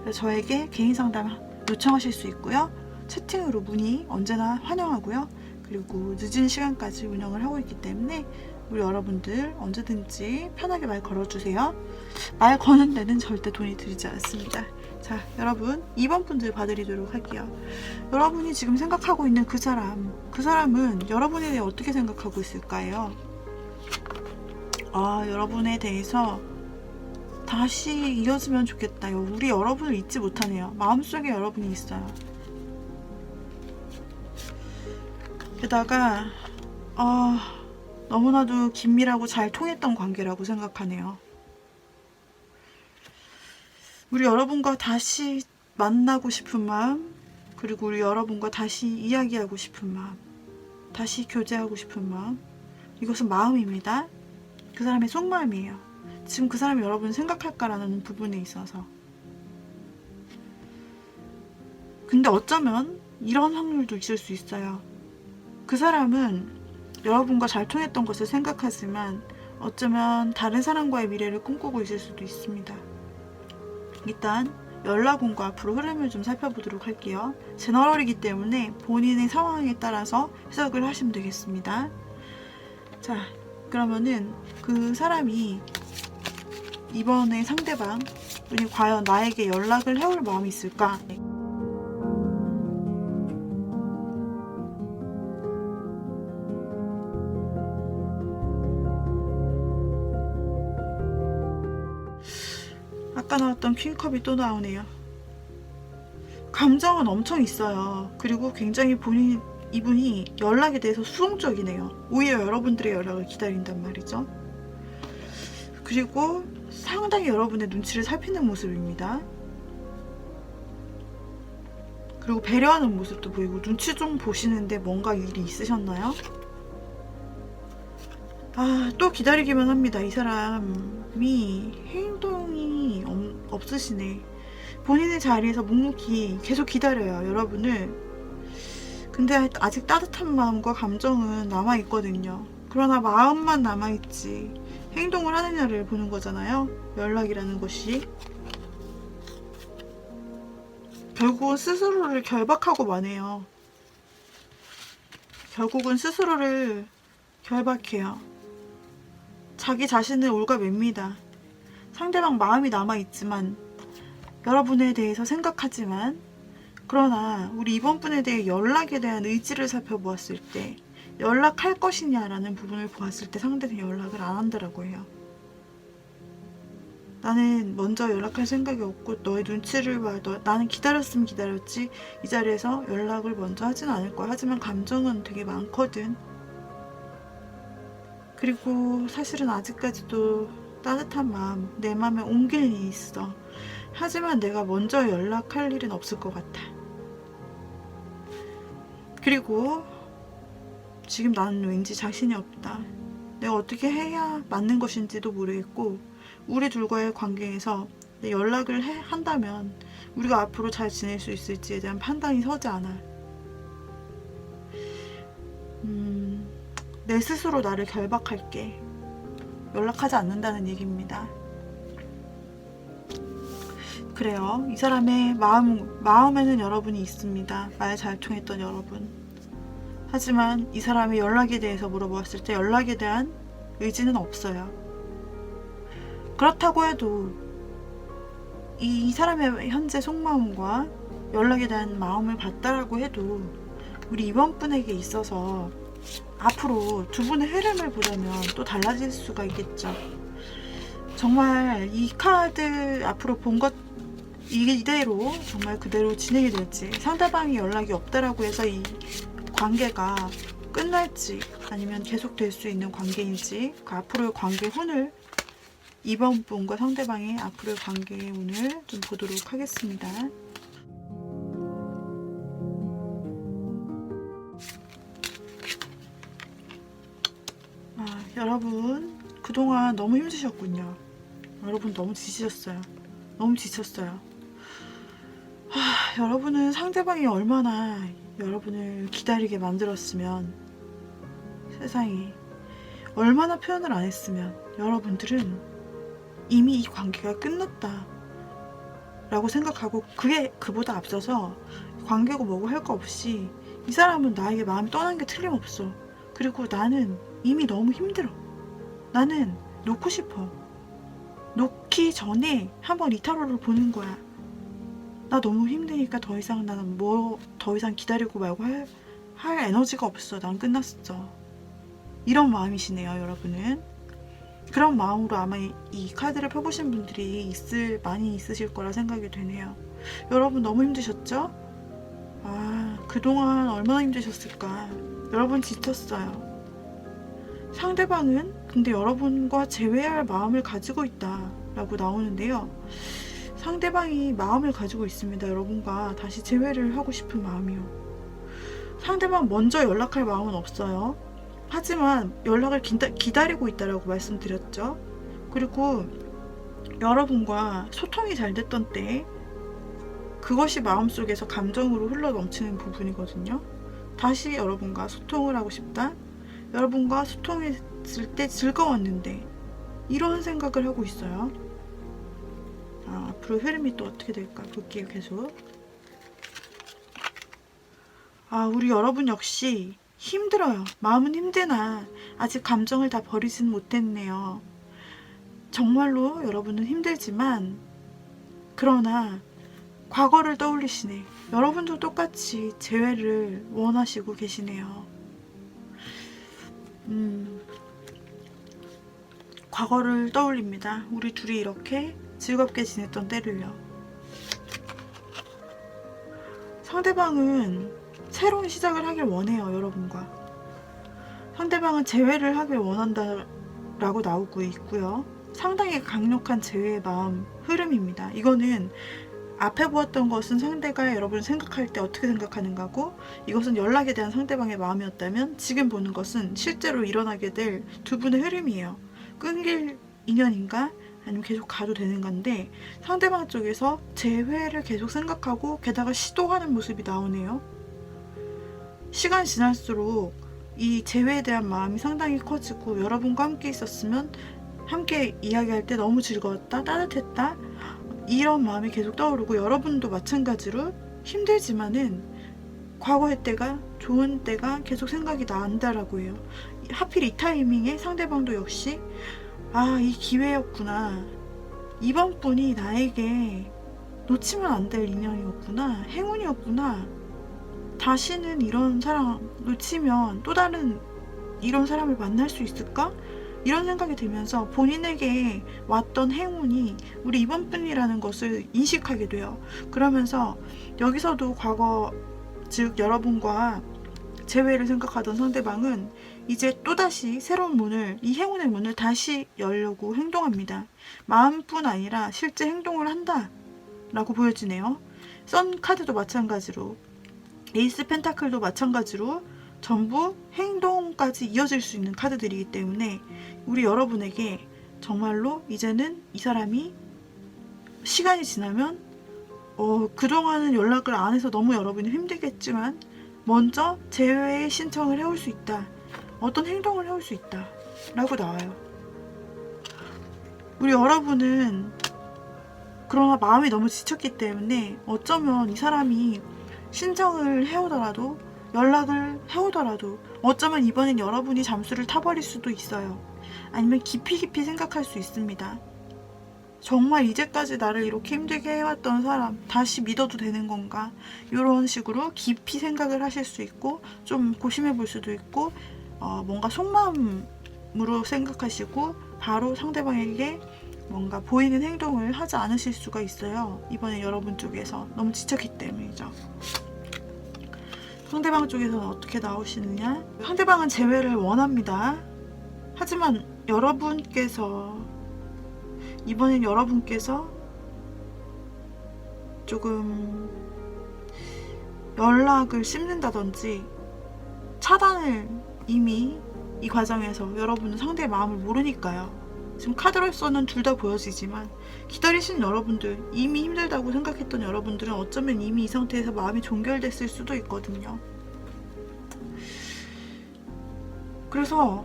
그래서 저에게 개인 상담 요청하실 수 있고요. 채팅으로 문의 언제나 환영하고요. 그리고 늦은 시간까지 운영을 하고 있기 때문에 우리 여러분들 언제든지 편하게 말 걸어주세요. 말 거는 데는 절대 돈이 들지 않습니다. 자, 여러분 2번 분들 봐드리도록 할게요. 여러분이 지금 생각하고 있는 그 사람은 여러분에 대해 어떻게 생각하고 있을까요? 여러분에 대해서 다시 이어지면 좋겠다. 우리 여러분을 잊지 못하네요. 마음속에 여러분이 있어요. 게다가 너무나도 긴밀하고 잘 통했던 관계라고 생각하네요. 우리 여러분과 다시 만나고 싶은 마음, 그리고 우리 여러분과 다시 이야기하고 싶은 마음, 다시 교제하고 싶은 마음, 이것은 마음입니다. 그 사람의 속마음이에요. 지금 그 사람이 여러분을 생각할까라는 부분에 있어서. 근데 어쩌면 이런 확률도 있을 수 있어요. 그 사람은 여러분과 잘 통했던 것을 생각하지만 어쩌면 다른 사람과의 미래를 꿈꾸고 있을 수도 있습니다. 일단 연락운과 앞으로 흐름을 좀 살펴보도록 할게요. 제너럴이기 때문에 본인의 상황에 따라서 해석을 하시면 되겠습니다. 자, 그러면은 그 사람이 이번에 상대방이 과연 나에게 연락을 해올 마음이 있을까? 아까 나왔던 퀸컵이 또 나오네요. 감정은 엄청 있어요. 그리고 굉장히 이분이 연락에 대해서 수동적이네요. 오히려 여러분들의 연락을 기다린단 말이죠. 그리고 상당히 여러분의 눈치를 살피는 모습입니다. 그리고 배려하는 모습도 보이고 눈치 좀 보시는데 뭔가 일이 있으셨나요? 또 기다리기만 합니다. 이 사람이 행동이 없으시네. 본인의 자리에서 묵묵히 계속 기다려요, 여러분을. 근데 아직 따뜻한 마음과 감정은 남아있거든요. 그러나 마음만 남아있지 행동을 하느냐를 보는 거잖아요. 연락이라는 것이. 결국은 스스로를 결박하고 마네요. 결국은 스스로를 결박해요. 자기 자신을 올가맵니다. 상대방 마음이 남아있지만 여러분에 대해서 생각하지만, 그러나 우리 이번 분에 대해 연락에 대한 의지를 살펴보았을 때 연락할 것이냐라는 부분을 보았을 때 상대는 연락을 안 한다라고 해요. 나는 먼저 연락할 생각이 없고 너의 눈치를 봐. 나는 기다렸으면 기다렸지 이 자리에서 연락을 먼저 하진 않을 거야. 하지만 감정은 되게 많거든. 그리고 사실은 아직까지도 따뜻한 마음, 내 마음에 옮길 일이 있어. 하지만 내가 먼저 연락할 일은 없을 것 같아. 그리고 지금 나는 왠지 자신이 없다. 내가 어떻게 해야 맞는 것인지도 모르겠고, 우리 둘과의 관계에서 연락을 한다면 우리가 앞으로 잘 지낼 수 있을지에 대한 판단이 서지 않아. 내 스스로 나를 결박할게. 연락하지 않는다는 얘기입니다. 그래요. 이 사람의 마음에는 여러분이 있습니다. 말 잘 통했던 여러분. 하지만 이 사람의 연락에 대해서 물어보았을 때 연락에 대한 의지는 없어요. 그렇다고 해도 이 사람의 현재 속마음과 연락에 대한 마음을 봤다라고 해도 우리 이번 분에게 있어서 앞으로 두 분의 흐름을 보자면 또 달라질 수가 있겠죠. 정말 이 카드 앞으로 본 것 이대로 정말 그대로 진행이 될지, 상대방이 연락이 없다라고 해서 이 관계가 끝날지 아니면 계속될 수 있는 관계인지, 그 앞으로의 관계 운을, 이번 분과 상대방의 앞으로의 관계의 운을 좀 보도록 하겠습니다. 여러분 그동안 너무 힘드셨군요. 여러분 너무 지치셨어요. 너무 지쳤어요. 여러분은 상대방이 얼마나 여러분을 기다리게 만들었으면, 세상에 얼마나 표현을 안 했으면 여러분들은 이미 이 관계가 끝났다 라고 생각하고, 그보다 앞서서 관계고 뭐고 할 거 없이 이 사람은 나에게 마음이 떠난 게 틀림없어. 그리고 나는 이미 너무 힘들어. 나는 놓고 싶어. 놓기 전에 한번 이 타로를 보는 거야. 나 너무 힘드니까 더 이상 나는 더 이상 기다리고 말고 할 에너지가 없어. 난 끝났어. 이런 마음이시네요, 여러분은. 그런 마음으로 아마 이 카드를 펴보신 분들이 많이 있으실 거라 생각이 되네요. 여러분 너무 힘드셨죠? 그동안 얼마나 힘드셨을까. 여러분 지쳤어요. 상대방은 근데 여러분과 재회할 마음을 가지고 있다 라고 나오는데요. 상대방이 마음을 가지고 있습니다. 여러분과 다시 재회를 하고 싶은 마음이요. 상대방 먼저 연락할 마음은 없어요. 하지만 연락을 기다리고 있다라고 말씀드렸죠. 그리고 여러분과 소통이 잘 됐던 때, 그것이 마음속에서 감정으로 흘러 넘치는 부분이거든요. 다시 여러분과 소통을 하고 싶다. 여러분과 소통했을 때 즐거웠는데, 이런 생각을 하고 있어요. 앞으로 흐름이 또 어떻게 될까 볼게요. 계속. 우리 여러분 역시 힘들어요. 마음은 힘드나 아직 감정을 다 버리진 못했네요. 정말로 여러분은 힘들지만, 그러나 과거를 떠올리시네. 여러분도 똑같이 재회를 원하시고 계시네요. 과거를 떠올립니다. 우리 둘이 이렇게 즐겁게 지냈던 때를요. 상대방은 새로운 시작을 하길 원해요. 여러분과 상대방은 재회를 하길 원한다라고 나오고 있고요. 상당히 강력한 재회의 마음 흐름입니다. 이거는 앞에 보았던 것은 상대가 여러분을 생각할 때 어떻게 생각하는가고, 이것은 연락에 대한 상대방의 마음이었다면, 지금 보는 것은 실제로 일어나게 될 두 분의 흐름이에요. 끊길 인연인가? 아니면 계속 가도 되는 건데, 상대방 쪽에서 재회를 계속 생각하고 게다가 시도하는 모습이 나오네요. 시간이 지날수록 이 재회에 대한 마음이 상당히 커지고, 여러분과 함께 있었으면 함께 이야기할 때 너무 즐거웠다, 따뜻했다, 이런 마음이 계속 떠오르고, 여러분도 마찬가지로 힘들지만은 과거의 때가, 좋은 때가 계속 생각이 난다라고 해요. 하필 이 타이밍에 상대방도 역시 이 기회였구나, 이번 분이 나에게 놓치면 안 될 인연이었구나, 행운이었구나, 다시는 이런 사람 놓치면 또 다른 이런 사람을 만날 수 있을까? 이런 생각이 들면서 본인에게 왔던 행운이 우리 이번 분이라는 것을 인식하게 돼요. 그러면서 여기서도 과거, 즉 여러분과 재회를 생각하던 상대방은 이제 또다시 새로운 문을, 이 행운의 문을 다시 열려고 행동합니다. 마음뿐 아니라 실제 행동을 한다 라고 보여지네요. 선 카드도 마찬가지로, 에이스 펜타클도 마찬가지로 전부 행동까지 이어질 수 있는 카드들이기 때문에 우리 여러분에게 정말로 이제는 이 사람이 시간이 지나면 그동안은 연락을 안 해서 너무 여러분이 힘들겠지만 먼저 재회 신청을 해올 수 있다. 어떤 행동을 해올 수 있다. 라고 나와요. 우리 여러분은 그러나 마음이 너무 지쳤기 때문에 어쩌면 이 사람이 신청을 해오더라도 연락을 해오더라도 어쩌면 이번엔 여러분이 잠수를 타버릴 수도 있어요. 아니면 깊이 생각할 수 있습니다. 정말 이제까지 나를 이렇게 힘들게 해왔던 사람 다시 믿어도 되는 건가? 이런 식으로 깊이 생각을 하실 수 있고 좀 고심해 볼 수도 있고 뭔가 속마음으로 생각하시고 바로 상대방에게 뭔가 보이는 행동을 하지 않으실 수가 있어요. 이번에 여러분 쪽에서 너무 지쳤기 때문이죠. 상대방 쪽에서는 어떻게 나오시느냐? 상대방은 재회를 원합니다. 하지만 이번엔 여러분께서 조금 연락을 씹는다든지 차단을 이미 이 과정에서 여러분은 상대의 마음을 모르니까요. 지금 카드로서는 둘 다 보여지지만 기다리시는 여러분들, 이미 힘들다고 생각했던 여러분들은 어쩌면 이미 이 상태에서 마음이 종결됐을 수도 있거든요. 그래서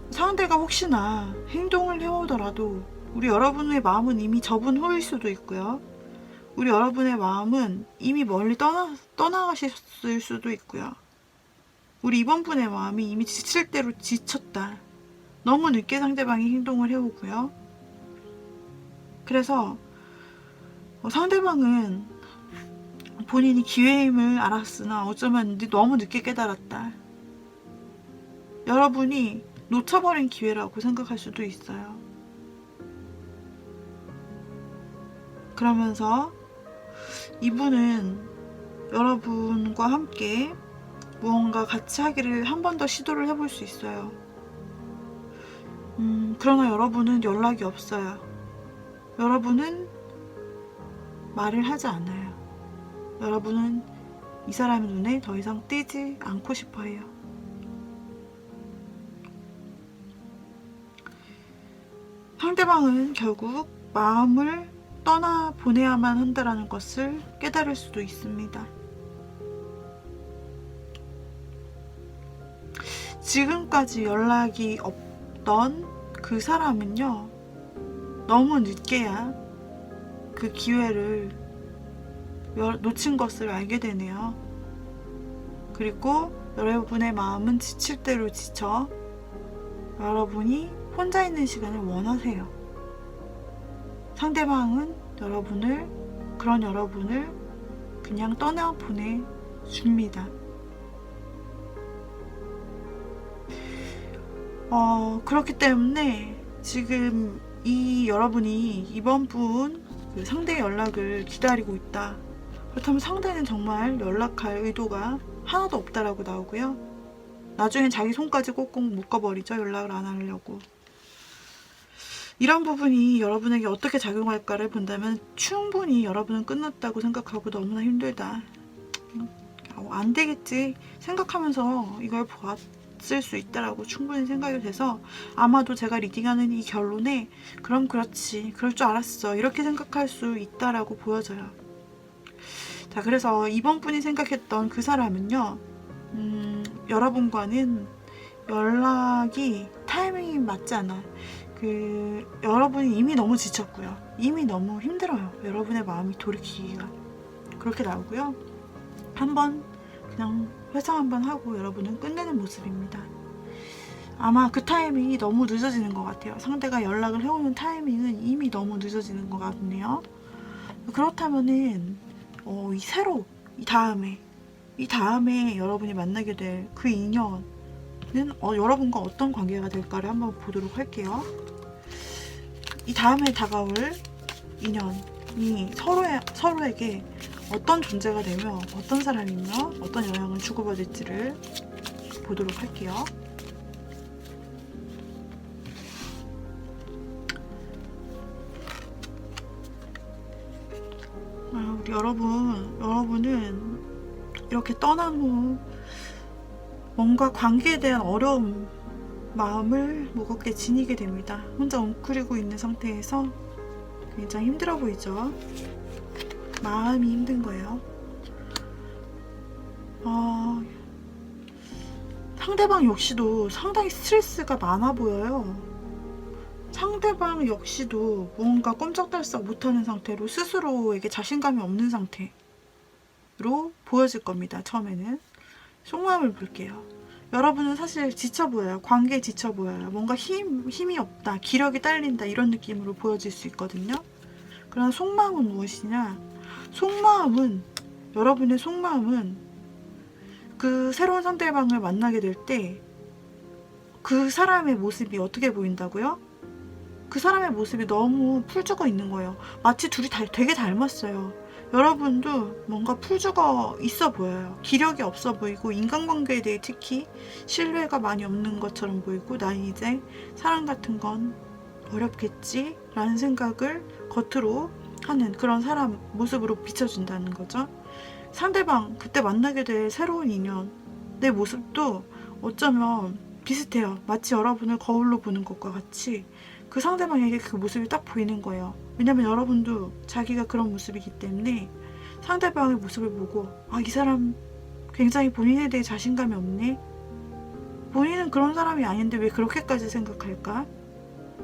상대가 혹시나 행동을 해오더라도 우리 여러분의 마음은 이미 접은 후일 수도 있고요. 우리 여러분의 마음은 이미 멀리 떠나가셨을 수도 있고요. 우리 이번 분의 마음이 이미 지칠 대로 지쳤다. 너무 늦게 상대방이 행동을 해오고요. 그래서 상대방은 본인이 기회임을 알았으나 어쩌면 너무 늦게 깨달았다. 여러분이 놓쳐버린 기회라고 생각할 수도 있어요. 그러면서 이분은 여러분과 함께 무언가 같이 하기를 한 번 더 시도를 해볼 수 있어요. 그러나 여러분은 연락이 없어요. 여러분은 말을 하지 않아요. 여러분은 이 사람의 눈에 더 이상 띄지 않고 싶어 해요. 상대방은 결국 마음을 떠나보내야만 한다는 것을 깨달을 수도 있습니다. 지금까지 연락이 없던 그 사람은요, 너무 늦게야 그 기회를 놓친 것을 알게 되네요. 그리고 여러분의 마음은 지칠 대로 지쳐 여러분이 혼자 있는 시간을 원하세요. 상대방은 그런 여러분을 그냥 떠나보내줍니다. 그렇기 때문에 지금 여러분이 이번 분 그 상대의 연락을 기다리고 있다. 그렇다면 상대는 정말 연락할 의도가 하나도 없다라고 나오고요. 나중엔 자기 손까지 꼭꼭 묶어버리죠. 연락을 안 하려고. 이런 부분이 여러분에게 어떻게 작용할까를 본다면 충분히 여러분은 끝났다고 생각하고 너무나 힘들다. 안 되겠지 생각하면서 이걸 봤을 수 있다라고 충분히 생각이 돼서 아마도 제가 리딩하는 이 결론에 그럼 그렇지, 그럴 줄 알았어, 이렇게 생각할 수 있다라고 보여져요. 자, 그래서 이번 분이 생각했던 그 사람은요, 여러분과는 연락이 타이밍이 맞지 않아요. 여러분이 이미 너무 지쳤고요. 이미 너무 힘들어요. 여러분의 마음이 돌이키기가. 그렇게 나오고요. 한번 그냥 회상 한번 하고 여러분은 끝내는 모습입니다. 아마 그 타이밍이 너무 늦어지는 것 같아요. 상대가 연락을 해오는 타이밍은 이미 너무 늦어지는 것 같네요. 그렇다면은 이 다음에 여러분이 만나게 될 그 인연은 여러분과 어떤 관계가 될까를 한번 보도록 할게요. 이 다음에 다가올 인연이 서로에게 어떤 존재가 되며 어떤 사람이며 어떤 영향을 주고받을지를 보도록 할게요. 우리 여러분은 이렇게 떠난 후 뭔가 관계에 대한 어려움, 마음을 무겁게 지니게 됩니다. 혼자 웅크리고 있는 상태에서 굉장히 힘들어 보이죠? 마음이 힘든 거예요. 상대방 역시도 상당히 스트레스가 많아 보여요. 상대방 역시도 뭔가 꼼짝달싹 못하는 상태로 스스로에게 자신감이 없는 상태로 보여질 겁니다. 처음에는 속마음을 볼게요. 여러분은 사실 지쳐 보여요. 관계에 지쳐 보여요. 뭔가 힘이 없다, 기력이 딸린다 이런 느낌으로 보여질 수 있거든요. 그러나 속마음은 무엇이냐? 여러분의 속마음은 그 새로운 상대방을 만나게 될 때 그 사람의 모습이 어떻게 보인다고요? 그 사람의 모습이 너무 풀죽어 있는 거예요. 마치 둘이 되게 닮았어요. 여러분도 뭔가 풀죽어 있어 보여요. 기력이 없어 보이고 인간관계에 대해 특히 신뢰가 많이 없는 것처럼 보이고 난 이제 사랑 같은 건 어렵겠지 라는 생각을 겉으로 하는 그런 사람 모습으로 비춰준다는 거죠. 상대방 그때 만나게 될 새로운 인연 내 모습도 어쩌면 비슷해요. 마치 여러분을 거울로 보는 것과 같이 그 상대방에게 그 모습이 딱 보이는 거예요. 왜냐면 여러분도 자기가 그런 모습이기 때문에 상대방의 모습을 보고 이 사람 굉장히 본인에 대해 자신감이 없네. 본인은 그런 사람이 아닌데 왜 그렇게까지 생각할까?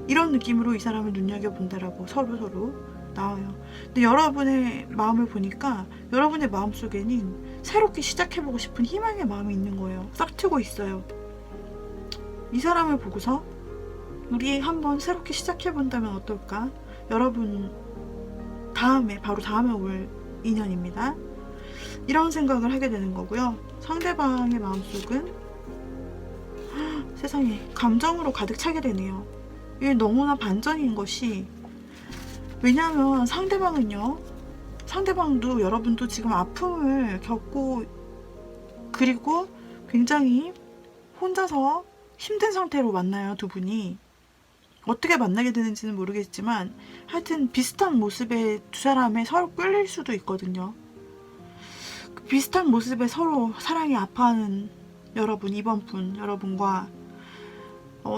이런 느낌으로 이 사람을 눈여겨본다라고 서로 나와요. 근데 여러분의 마음을 보니까 여러분의 마음속에는 새롭게 시작해보고 싶은 희망의 마음이 있는 거예요. 싹트고 있어요. 이 사람을 보고서 우리 한번 새롭게 시작해본다면 어떨까? 여러분 바로 다음에 올 인연입니다. 이런 생각을 하게 되는 거고요. 상대방의 마음속은 세상에 감정으로 가득 차게 되네요. 이게 너무나 반전인 것이 왜냐하면 상대방도 여러분도 지금 아픔을 겪고 그리고 굉장히 혼자서 힘든 상태로 만나요. 두 분이 어떻게 만나게 되는지는 모르겠지만 하여튼 비슷한 모습의 두 사람에 서로 끌릴 수도 있거든요. 비슷한 모습에 서로 사랑이 아파하는 여러분, 이번 분 여러분과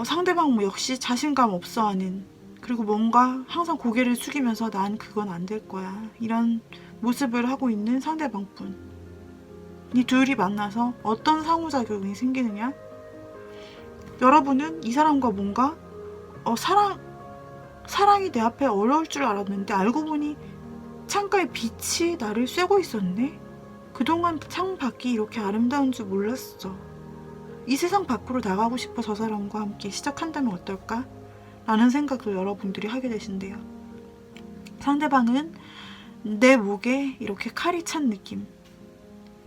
상대방 역시 자신감 없어하는, 그리고 뭔가 항상 고개를 숙이면서 난 그건 안 될 거야 이런 모습을 하고 있는 상대방 분, 이 둘이 만나서 어떤 상호작용이 생기느냐? 여러분은 이 사람과 뭔가 사랑이 내 앞에 어려울 줄 알았는데 알고 보니 창가에 빛이 나를 쐬고 있었네. 그동안 창 밖이 이렇게 아름다운 줄 몰랐어. 이 세상 밖으로 나가고 싶어 저 사람과 함께 시작한다면 어떨까? 라는 생각을 여러분들이 하게 되신대요. 상대방은 내 목에 이렇게 칼이 찬 느낌,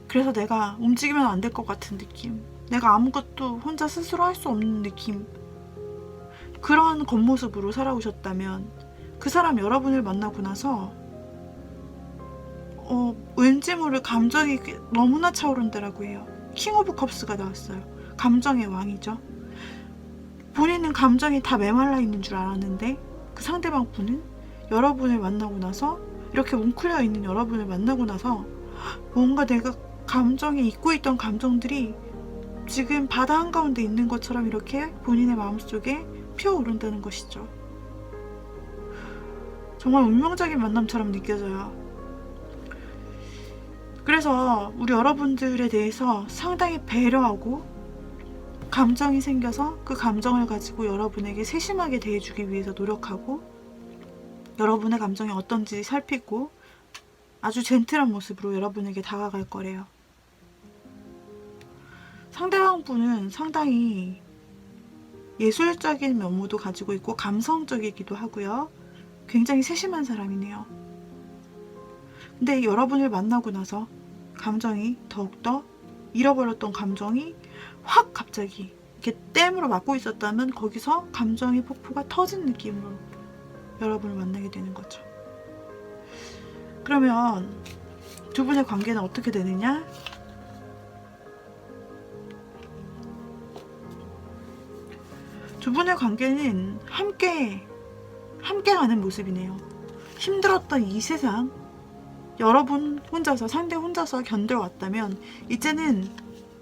그래서 내가 움직이면 안 될 것 같은 느낌, 내가 아무것도 혼자 스스로 할 수 없는 느낌, 그런 겉모습으로 살아오셨다면 그 사람 여러분을 만나고 나서 왠지 모를 감정이 너무나 차오른다라고 해요. 킹 오브 컵스가 나왔어요. 감정의 왕이죠. 본인은 감정이 다 메말라 있는 줄 알았는데 그 상대방 분은 여러분을 만나고 나서, 이렇게 뭉클려 있는 여러분을 만나고 나서 뭔가 내가 감정에 잊고 있던 감정들이 지금 바다 한가운데 있는 것처럼 이렇게 본인의 마음속에 피어오른다는 것이죠. 정말 운명적인 만남처럼 느껴져요. 그래서 우리 여러분들에 대해서 상당히 배려하고 감정이 생겨서 그 감정을 가지고 여러분에게 세심하게 대해주기 위해서 노력하고 여러분의 감정이 어떤지 살피고 아주 젠틀한 모습으로 여러분에게 다가갈 거래요. 상대방 분은 상당히 예술적인 면모도 가지고 있고 감성적이기도 하고요. 굉장히 세심한 사람이네요. 근데 여러분을 만나고 나서 감정이 더욱더 잃어버렸던 감정이 확 갑자기 이렇게 댐으로 막고 있었다면 거기서 감정의 폭포가 터진 느낌으로 여러분을 만나게 되는 거죠. 그러면 두 분의 관계는 어떻게 되느냐? 두 분의 관계는 함께 가는 모습이네요. 힘들었던 이 세상, 여러분 혼자서, 상대 혼자서 견뎌왔다면 이제는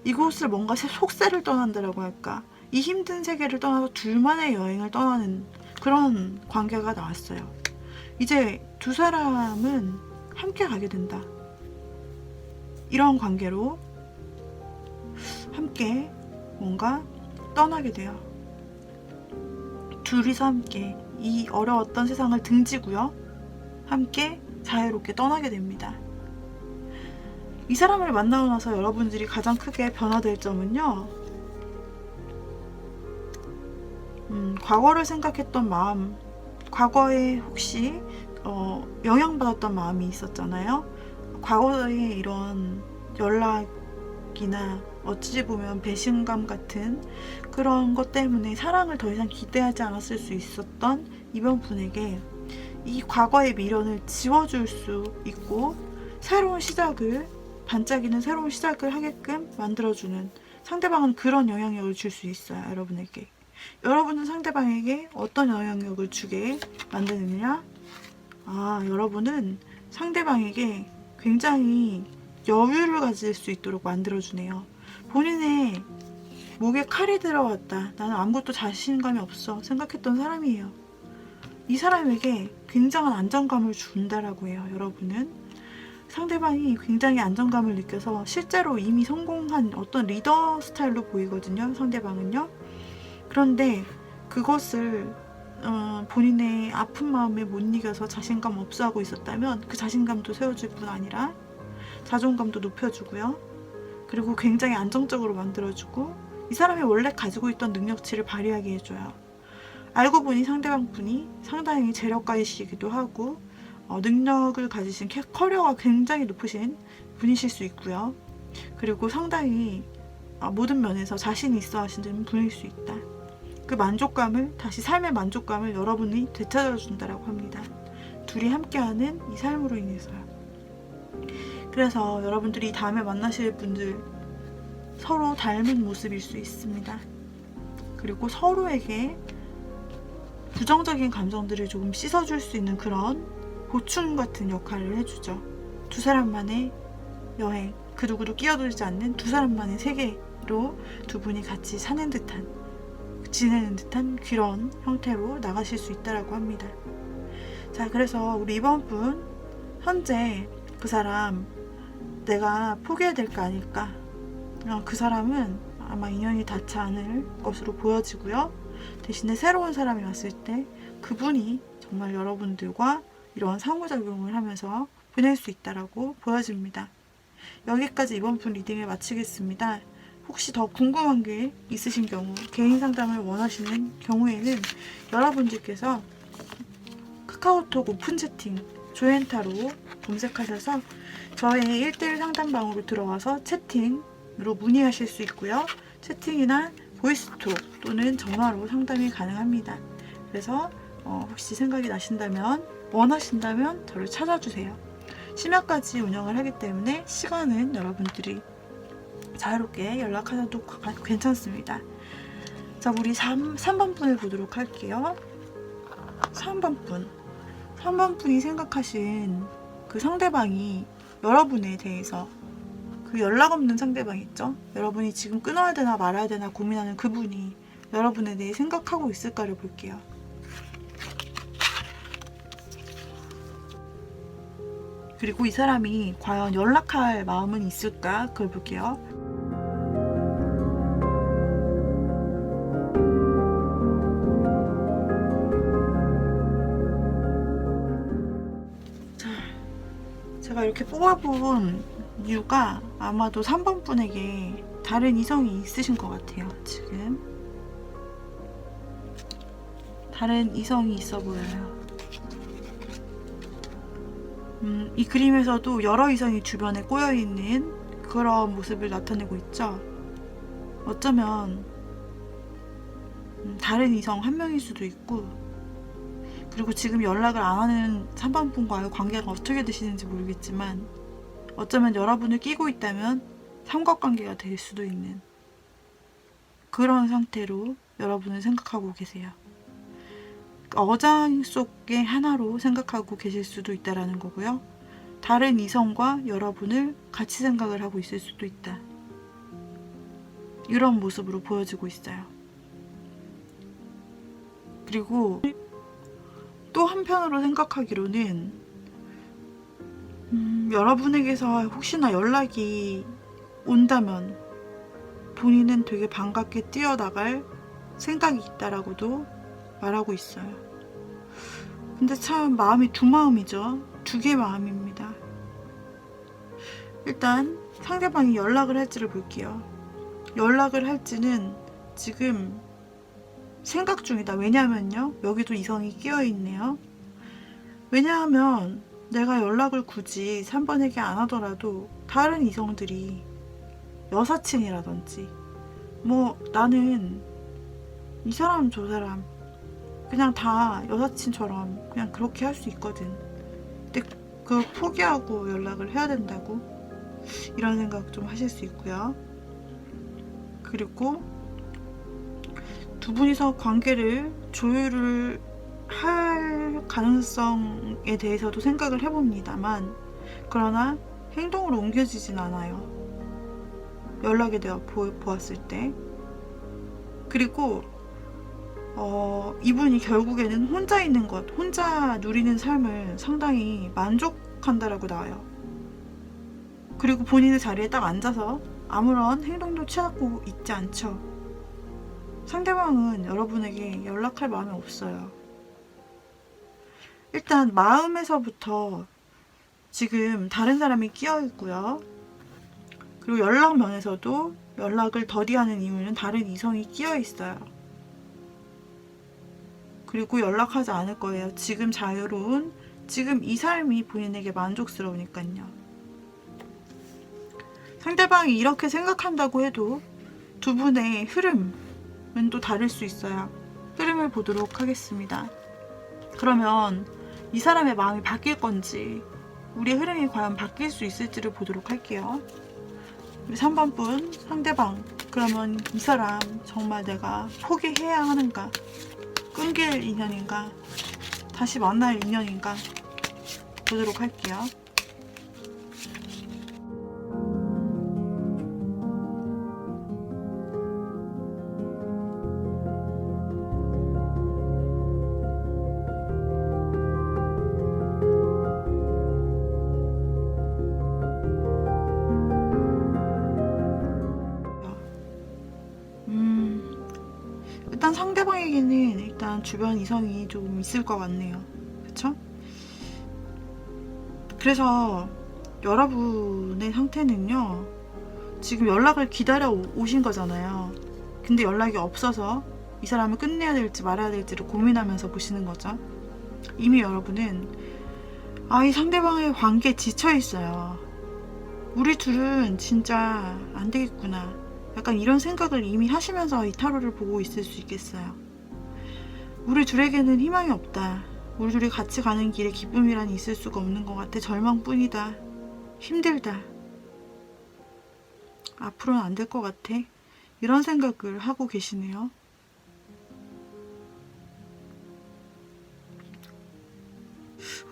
이곳을 뭔가 속세를 떠난다라고 할까? 이 힘든 세계를 떠나서 둘만의 여행을 떠나는 그런 관계가 나왔어요. 이제 두 사람은 함께 가게 된다. 이런 관계로 함께 뭔가 떠나게 돼요. 둘이서 함께 이 어려웠던 세상을 등지고요. 함께 자유롭게 떠나게 됩니다. 이 사람을 만나고 나서 여러분들이 가장 크게 변화될 점은요. 과거를 생각했던 마음, 과거에 혹시 영향받았던 마음이 있었잖아요. 과거에 이런 연락이나 어찌 보면 배신감 같은 그런 것 때문에 사랑을 더 이상 기대하지 않았을 수 있었던 이번 분에게 이 과거의 미련을 지워줄 수 있고 새로운 시작을, 반짝이는 새로운 시작을 하게끔 만들어주는, 상대방은 그런 영향력을 줄 수 있어요. 여러분에게. 여러분은 상대방에게 어떤 영향력을 주게 만드느냐? 여러분은 상대방에게 굉장히 여유를 가질 수 있도록 만들어주네요. 본인의 목에 칼이 들어왔다, 나는 아무것도 자신감이 없어 생각했던 사람이에요. 이 사람에게 굉장한 안정감을 준다라고 해요. 여러분은 상대방이 굉장히 안정감을 느껴서 실제로 이미 성공한 어떤 리더 스타일로 보이거든요. 상대방은요. 그런데 그것을 본인의 아픈 마음에 못 이겨서 자신감 없어하고 있었다면 그 자신감도 세워줄 뿐 아니라 자존감도 높여주고요. 그리고 굉장히 안정적으로 만들어주고 이 사람이 원래 가지고 있던 능력치를 발휘하게 해줘요. 알고 보니 상대방 분이 상당히 재력가이시기도 하고 능력을 가지신 커리어가 굉장히 높으신 분이실 수 있고요. 그리고 상당히 모든 면에서 자신이 있어 하시는 분일 수 있다. 그 만족감을, 다시 삶의 만족감을 여러분이 되찾아준다라고 합니다. 둘이 함께하는 이 삶으로 인해서요. 그래서 여러분들이 다음에 만나실 분들 서로 닮은 모습일 수 있습니다. 그리고 서로에게 부정적인 감정들을 조금 씻어줄 수 있는 그런 보충 같은 역할을 해주죠. 두 사람만의 여행, 그 누구도 끼어들지 않는 두 사람만의 세계로 두 분이 같이 사는 듯한, 지내는 듯한 그런 형태로 나가실 수 있다라고 합니다. 자, 그래서 우리 이번 분 현재 그 사람 내가 포기해야 될 거 아닐까? 그 사람은 아마 인연이 닿지 않을 것으로 보여지고요. 대신에 새로운 사람이 왔을 때 그분이 정말 여러분들과 이런 상호작용을 하면서 보낼 수 있다라고 보여집니다. 여기까지 이번 분 리딩을 마치겠습니다. 혹시 더 궁금한 게 있으신 경우, 개인 상담을 원하시는 경우에는 여러분들께서 카카오톡 오픈 채팅 조엔타로 검색하셔서 저의 1대1 상담방으로 들어와서 채팅으로 문의하실 수 있고요. 채팅이나 보이스톡 또는 전화로 상담이 가능합니다. 그래서 혹시 생각이 나신다면, 원하신다면 저를 찾아주세요. 심야까지 운영을 하기 때문에 시간은 여러분들이 자유롭게 연락하셔도 괜찮습니다. 자, 우리 3번 분을 보도록 할게요. 3번 분이 생각하신 그 상대방이 여러분에 대해서, 그 연락 없는 상대방 있죠? 여러분이 지금 끊어야 되나 말아야 되나 고민하는 그분이 여러분에 대해 생각하고 있을까를 볼게요. 그리고 이 사람이 과연 연락할 마음은 있을까? 그걸 볼게요. 자, 제가 이렇게 뽑아본 이유가 아마도 3번 분에게 다른 이성이 있으신 것 같아요. 지금 다른 이성이 있어 보여요. 이 그림에서도 여러 이성이 주변에 꼬여있는 그런 모습을 나타내고 있죠. 어쩌면 다른 이성 한 명일 수도 있고, 그리고 지금 연락을 안 하는 3번 분과의 관계가 어떻게 되시는지 모르겠지만 어쩌면 여러분을 끼고 있다면 삼각관계가 될 수도 있는 그런 상태로 여러분을 생각하고 계세요. 어장 속의 하나로 생각하고 계실 수도 있다라는 거고요. 다른 이성과 여러분을 같이 생각을 하고 있을 수도 있다. 이런 모습으로 보여지고 있어요. 그리고 또 한편으로 생각하기로는 여러분에게서 혹시나 연락이 온다면 본인은 되게 반갑게 뛰어나갈 생각이 있다라고도 말하고 있어요. 근데 참 마음이 두 마음이죠. 두 개의 마음입니다. 일단 상대방이 연락을 할지를 볼게요. 연락을 할지는 지금 생각 중이다. 왜냐하면요, 여기도 이성이 끼어 있네요. 왜냐하면 내가 연락을 굳이 3번에게 안 하더라도 다른 이성들이 여사친이라든지 뭐 나는 이 사람 저 사람 그냥 다 여사친처럼 그냥 그렇게 할 수 있거든. 근데 그걸 포기하고 연락을 해야 된다고? 이런 생각 좀 하실 수 있고요. 그리고 두 분이서 관계를 조율을 할 가능성에 대해서도 생각을 해봅니다만, 그러나 행동으로 옮겨지진 않아요. 연락에 대해 보았을 때. 그리고 이분이 결국에는 혼자 있는 것, 혼자 누리는 삶을 상당히 만족한다라고 나와요. 그리고 본인의 자리에 딱 앉아서 아무런 행동도 취하고 있지 않죠. 상대방은 여러분에게 연락할 마음이 없어요. 일단 마음에서부터 지금 다른 사람이 끼어 있고요. 그리고 연락 면에서도 연락을 더디하는 이유는 다른 이성이 끼어 있어요. 그리고 연락하지 않을 거예요. 지금 자유로운, 지금 이 삶이 본인에게 만족스러우니까요. 상대방이 이렇게 생각한다고 해도 두 분의 흐름은 또 다를 수 있어요. 흐름을 보도록 하겠습니다. 그러면 이 사람의 마음이 바뀔 건지, 우리의 흐름이 과연 바뀔 수 있을지를 보도록 할게요. 우리 3번 분, 상대방. 그러면 이 사람 정말 내가 포기해야 하는가? 끊길 인연인가? 다시 만날 인연인가? 보도록 할게요. 일단 상대방에게는 일단 주변 이성이 좀 있을 것 같네요. 그쵸? 그래서 여러분의 상태는요, 지금 연락을 기다려 오신 거잖아요. 근데 연락이 없어서 이 사람을 끝내야 될지 말아야 될지를 고민하면서 보시는 거죠. 이미 여러분은 이 상대방의 관계에 지쳐 있어요. 우리 둘은 진짜 안 되겠구나. 약간 이런 생각을 이미 하시면서 이 타로를 보고 있을 수 있겠어요. 우리 둘에게는 희망이 없다. 우리 둘이 같이 가는 길에 기쁨이란 있을 수가 없는 것 같아. 절망뿐이다. 힘들다. 앞으로는 안 될 것 같아. 이런 생각을 하고 계시네요.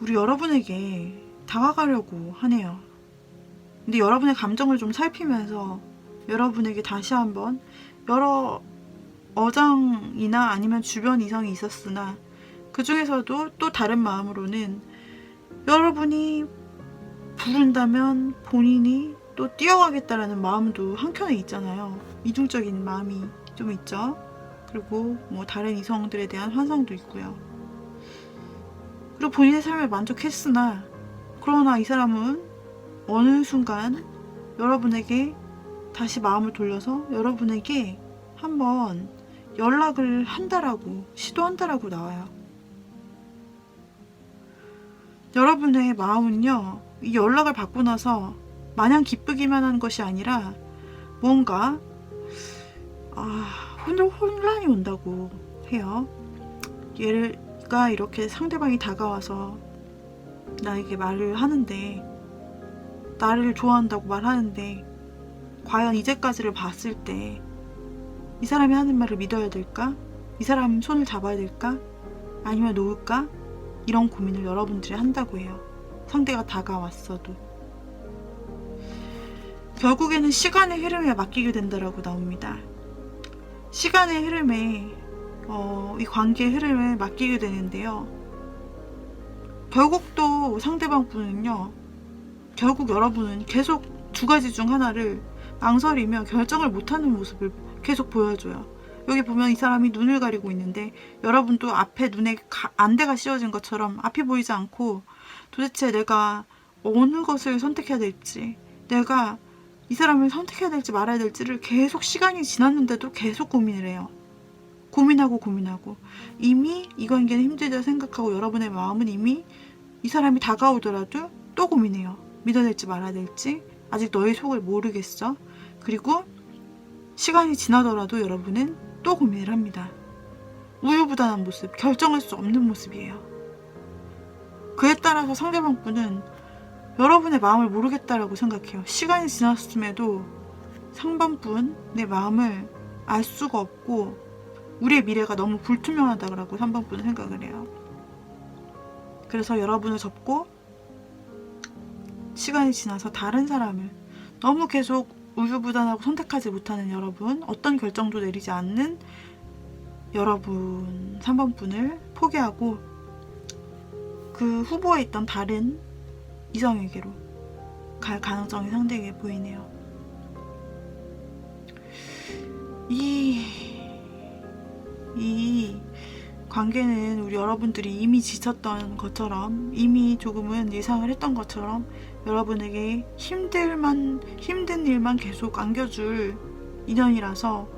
우리 여러분에게 다가가려고 하네요. 근데 여러분의 감정을 좀 살피면서 여러분에게 다시 한번, 여러 어장이나 아니면 주변 이성이 있었으나 그 중에서도 또 다른 마음으로는 여러분이 부른다면 본인이 또 뛰어가겠다라는 마음도 한켠에 있잖아요. 이중적인 마음이 좀 있죠. 그리고 뭐 다른 이성들에 대한 환상도 있고요. 그리고 본인의 삶을 만족했으나, 그러나 이 사람은 어느 순간 여러분에게 다시 마음을 돌려서 여러분에게 한번 연락을 한다라고, 시도한다라고 나와요. 여러분의 마음은요, 이 연락을 받고 나서 마냥 기쁘기만 한 것이 아니라 뭔가 혼란이 온다고 해요. 얘가 이렇게 상대방이 다가와서 나에게 말을 하는데, 나를 좋아한다고 말하는데 과연 이제까지를 봤을 때 이 사람이 하는 말을 믿어야 될까? 이 사람 손을 잡아야 될까? 아니면 놓을까? 이런 고민을 여러분들이 한다고 해요. 상대가 다가왔어도. 결국에는 시간의 흐름에 맡기게 된다라고 나옵니다. 시간의 흐름에 이 관계의 흐름을 맡기게 되는데요. 결국 또 상대방 분은요, 결국 여러분은 계속 두 가지 중 하나를 망설이며 결정을 못하는 모습을 계속 보여줘요. 여기 보면 이 사람이 눈을 가리고 있는데 여러분도 앞에 눈에 안대가 씌워진 것처럼 앞이 보이지 않고 도대체 내가 어느 것을 선택해야 될지, 내가 이 사람을 선택해야 될지 말아야 될지를 계속 시간이 지났는데도 계속 고민을 해요. 고민하고 이미 이 관계는 힘들다 생각하고 여러분의 마음은 이미 이 사람이 다가오더라도 또 고민해요. 믿어야 될지 말아야 될지, 아직 너의 속을 모르겠어. 그리고 시간이 지나더라도 여러분은 또 고민을 합니다. 우유부단한 모습, 결정할 수 없는 모습이에요. 그에 따라서 상대방 분은 여러분의 마음을 모르겠다라고 생각해요. 시간이 지났음에도 상반분의 마음을 알 수가 없고 우리의 미래가 너무 불투명하다고 상반분은 생각을 해요. 그래서 여러분을 접고 시간이 지나서 다른 사람을 너무 계속 우유부단하고 선택하지 못하는 여러분, 어떤 결정도 내리지 않는 여러분 3번분을 포기하고 그 후보에 있던 다른 이성에게로 갈 가능성이 상대에게 보이네요. 이 관계는 우리 여러분들이 이미 지쳤던 것처럼, 이미 조금은 예상을 했던 것처럼 여러분에게 힘든 일만 계속 안겨줄 인연이라서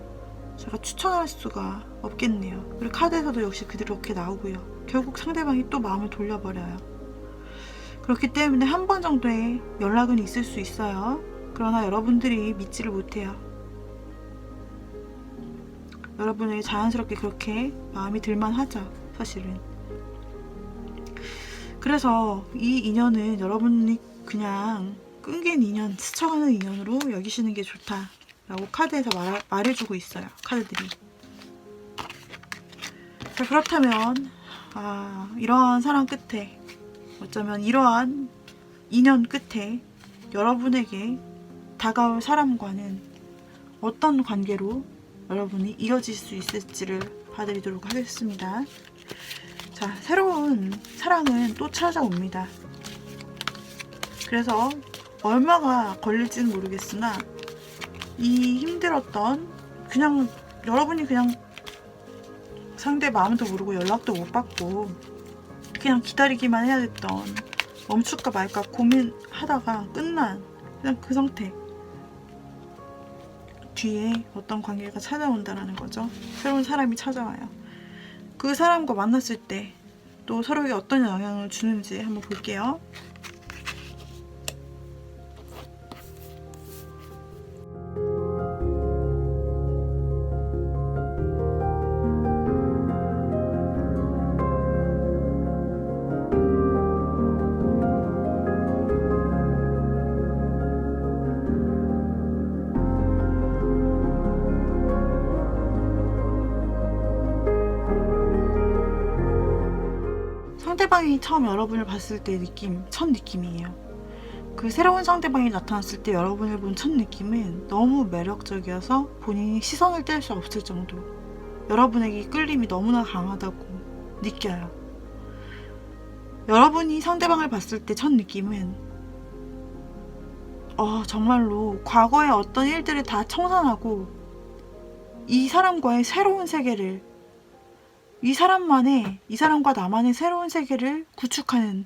제가 추천할 수가 없겠네요. 그리고 카드에서도 역시 그렇게 나오고요. 결국 상대방이 또 마음을 돌려버려요. 그렇기 때문에 한 번 정도의 연락은 있을 수 있어요. 그러나 여러분들이 믿지를 못해요. 여러분이 자연스럽게 그렇게 마음이 들만하죠, 사실은. 그래서 이 인연은 여러분이 그냥 끊긴 인연, 스쳐가는 인연으로 여기시는 게 좋다라고 카드에서 말해주고 있어요, 카드들이. 자, 그렇다면 이러한 사랑 끝에, 어쩌면 이러한 인연 끝에 여러분에게 다가올 사람과는 어떤 관계로 여러분이 이어질 수 있을지를 봐드리도록 하겠습니다. 자, 새로운 사랑은 또 찾아옵니다. 그래서 얼마가 걸릴지는 모르겠으나 이 힘들었던, 그냥 여러분이 그냥 상대 마음도 모르고 연락도 못 받고 그냥 기다리기만 해야 됐던, 멈출까 말까 고민하다가 끝난 그냥 그 상태 뒤에 어떤 관계가 찾아온다라는 거죠. 새로운 사람이 찾아와요. 그 사람과 만났을 때 또 서로에게 어떤 영향을 주는지 한번 볼게요. 상대방이 처음 여러분을 봤을 때 첫 느낌이에요. 그 새로운 상대방이 나타났을 때 여러분을 본 첫 느낌은 너무 매력적이어서 본인이 시선을 뗄 수 없을 정도, 여러분에게 끌림이 너무나 강하다고 느껴요. 여러분이 상대방을 봤을 때 첫 느낌은 정말로 과거의 어떤 일들을 다 청산하고 이 사람과의 새로운 세계를, 이 사람과 나만의 새로운 세계를 구축하는,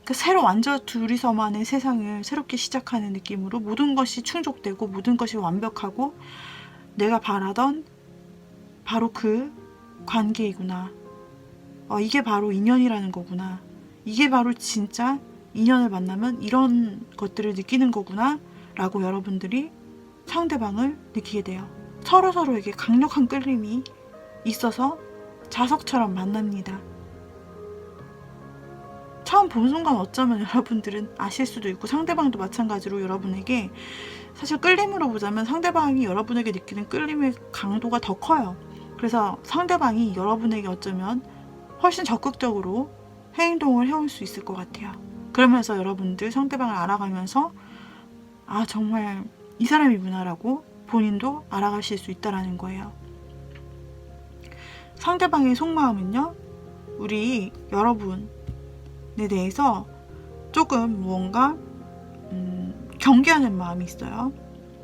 그러니까 완전 둘이서만의 세상을 새롭게 시작하는 느낌으로 모든 것이 충족되고 모든 것이 완벽하고 내가 바라던 바로 그 관계이구나. 이게 바로 인연이라는 거구나. 이게 바로 진짜 인연을 만나면 이런 것들을 느끼는 거구나 라고 여러분들이 상대방을 느끼게 돼요. 서로에게 강력한 끌림이 있어서 자석처럼 만납니다. 처음 본 순간 어쩌면 여러분들은 아실 수도 있고 상대방도 마찬가지로 여러분에게, 사실 끌림으로 보자면 상대방이 여러분에게 느끼는 끌림의 강도가 더 커요. 그래서 상대방이 여러분에게 어쩌면 훨씬 적극적으로 행동을 해올 수 있을 것 같아요. 그러면서 여러분들 상대방을 알아가면서 아, 정말 이 사람이구나라고 본인도 알아가실 수 있다라는 거예요. 상대방의 속마음은요, 우리 여러분에 대해서 조금 무언가 경계하는 마음이 있어요.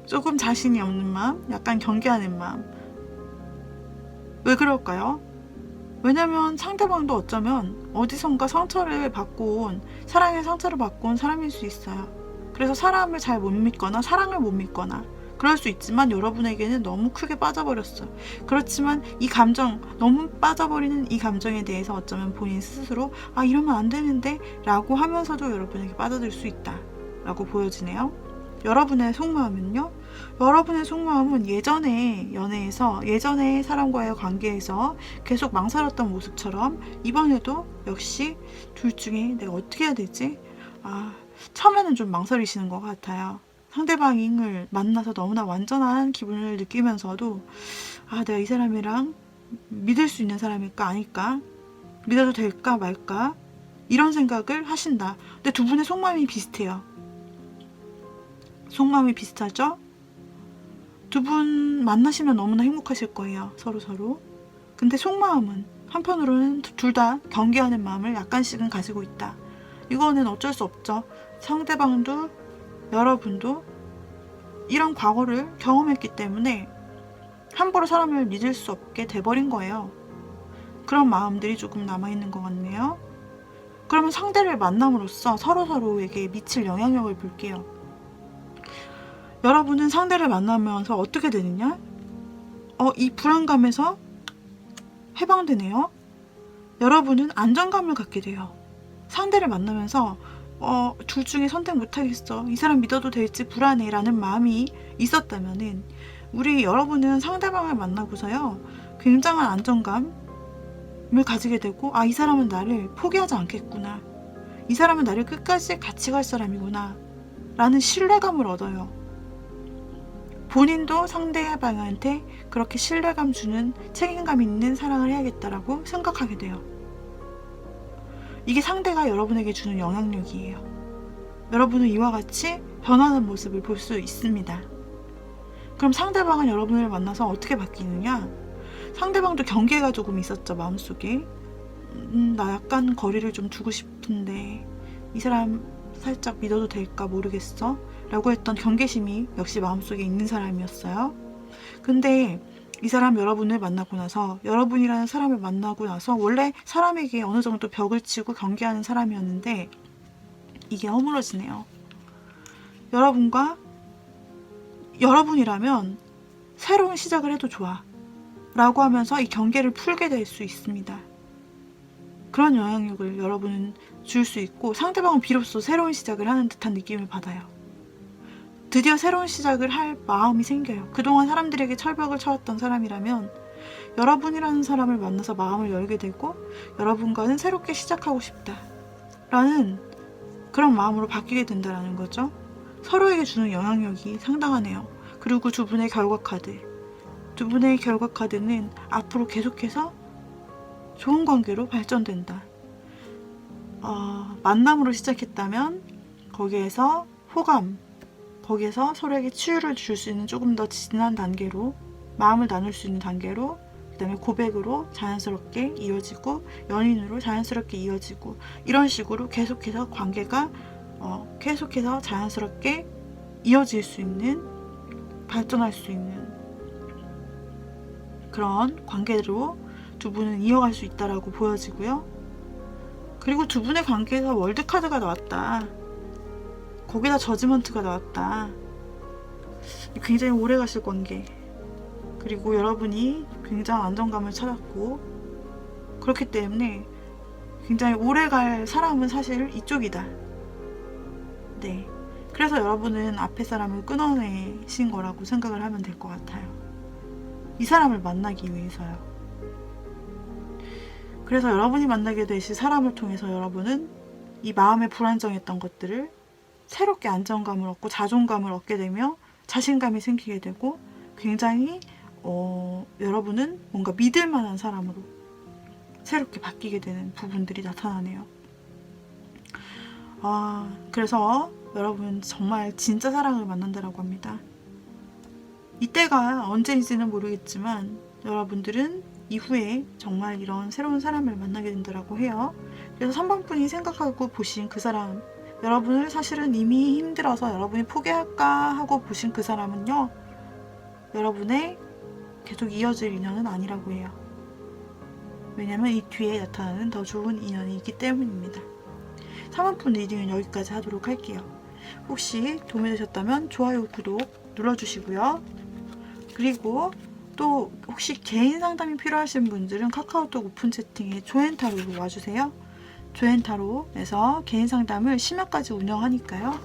조금 자신이 없는 마음, 약간 경계하는 마음. 왜 그럴까요? 왜냐면 상대방도 어쩌면 어디선가 상처를 받고 온, 사랑의 상처를 받고 온 사람일 수 있어요. 그래서 사람을 잘 못 믿거나 사랑을 못 믿거나 그럴 수 있지만 여러분에게는 너무 크게 빠져버렸어요. 그렇지만 이 감정, 너무 빠져버리는 이 감정에 대해서 어쩌면 본인 스스로 아, 이러면 안 되는데 라고 하면서도 여러분에게 빠져들 수 있다 라고 보여지네요. 여러분의 속마음은요, 여러분의 속마음은 예전에 연애에서, 예전에 사람과의 관계에서 계속 망설였던 모습처럼 이번에도 역시 둘 중에 내가 어떻게 해야 되지? 아, 처음에는 좀 망설이시는 것 같아요. 상대방을 만나서 너무나 완전한 기분을 느끼면서도 아, 내가 이 사람이랑 믿을 수 있는 사람일까 아닐까? 믿어도 될까 말까? 이런 생각을 하신다. 근데 두 분의 속마음이 비슷해요. 속마음이 비슷하죠? 두 분 만나시면 너무나 행복하실 거예요. 서로. 근데 속마음은 한편으로는 둘 다 경계하는 마음을 약간씩은 가지고 있다. 이거는 어쩔 수 없죠. 상대방도 여러분도 이런 과거를 경험했기 때문에 함부로 사람을 믿을 수 없게 돼버린 거예요. 그런 마음들이 조금 남아있는 것 같네요. 그러면 상대를 만남으로써 서로에게 미칠 영향력을 볼게요. 여러분은 상대를 만나면서 어떻게 되느냐? 이 불안감에서 해방되네요. 여러분은 안정감을 갖게 돼요. 상대를 만나면서 둘 중에 선택 못하겠어. 이 사람 믿어도 될지 불안해 라는 마음이 있었다면은 우리 여러분은 상대방을 만나고서요, 굉장한 안정감을 가지게 되고 아, 이 사람은 나를 포기하지 않겠구나. 이 사람은 나를 끝까지 같이 갈 사람이구나 라는 신뢰감을 얻어요. 본인도 상대방한테 그렇게 신뢰감 주는 책임감 있는 사랑을 해야겠다라고 생각하게 돼요. 이게 상대가 여러분에게 주는 영향력이에요. 여러분은 이와 같이 변하는 모습을 볼 수 있습니다. 그럼 상대방은 여러분을 만나서 어떻게 바뀌느냐? 상대방도 경계가 조금 있었죠, 마음속에. 나 약간 거리를 좀 두고 싶은데 이 사람 살짝 믿어도 될까 모르겠어 라고 했던 경계심이 역시 마음속에 있는 사람이었어요. 근데 이 사람 여러분을 만나고 나서, 여러분이라는 사람을 만나고 나서 원래 사람에게 어느 정도 벽을 치고 경계하는 사람이었는데 이게 허물어지네요. 여러분이라면 새로운 시작을 해도 좋아 라고 하면서 이 경계를 풀게 될 수 있습니다. 그런 영향력을 여러분은 줄 수 있고 상대방은 비로소 새로운 시작을 하는 듯한 느낌을 받아요. 드디어 새로운 시작을 할 마음이 생겨요. 그동안 사람들에게 철벽을 쳐왔던 사람이라면 여러분이라는 사람을 만나서 마음을 열게 되고 여러분과는 새롭게 시작하고 싶다 라는 그런 마음으로 바뀌게 된다는 거죠. 서로에게 주는 영향력이 상당하네요. 그리고 두 분의 결과 카드는 앞으로 계속해서 좋은 관계로 발전된다. 만남으로 시작했다면 거기에서 호감, 거기에서 서로에게 치유를 줄 수 있는 조금 더 진한 단계로, 마음을 나눌 수 있는 단계로, 그 다음에 고백으로 자연스럽게 이어지고 연인으로 자연스럽게 이어지고 이런 식으로 계속해서 관계가 계속해서 자연스럽게 이어질 수 있는, 발전할 수 있는 그런 관계로 두 분은 이어갈 수 있다라고 보여지고요. 그리고 두 분의 관계에서 월드카드가 나왔다. 거기다 저지먼트가 나왔다. 굉장히 오래 가실 관계. 그리고 여러분이 굉장한 안정감을 찾았고 그렇기 때문에 굉장히 오래 갈 사람은 사실 이쪽이다. 네. 그래서 여러분은 앞에 사람을 끊어내신 거라고 생각을 하면 될 것 같아요. 이 사람을 만나기 위해서요. 그래서 여러분이 만나게 되실 사람을 통해서 여러분은 이 마음에 불안정했던 것들을 새롭게 안정감을 얻고 자존감을 얻게 되며 자신감이 생기게 되고 굉장히 여러분은 뭔가 믿을 만한 사람으로 새롭게 바뀌게 되는 부분들이 나타나네요. 그래서 여러분 정말 진짜 사랑을 만난다라고 합니다. 이때가 언제인지는 모르겠지만 여러분들은 이후에 정말 이런 새로운 사람을 만나게 된다라고 해요. 그래서 3번 분이 생각하고 보신 그 사람, 여러분을 사실은 이미 힘들어서 여러분이 포기할까 하고 보신 그 사람은요, 여러분의 계속 이어질 인연은 아니라고 해요. 왜냐면 이 뒤에 나타나는 더 좋은 인연이 있기 때문입니다. 3번 분 리딩은 여기까지 하도록 할게요. 혹시 도움이 되셨다면 좋아요, 구독 눌러주시고요. 그리고 또 혹시 개인 상담이 필요하신 분들은 카카오톡 오픈 채팅에 조앤타로로 와주세요. 조앤타로에서 개인 상담을 심야까지 운영하니까요.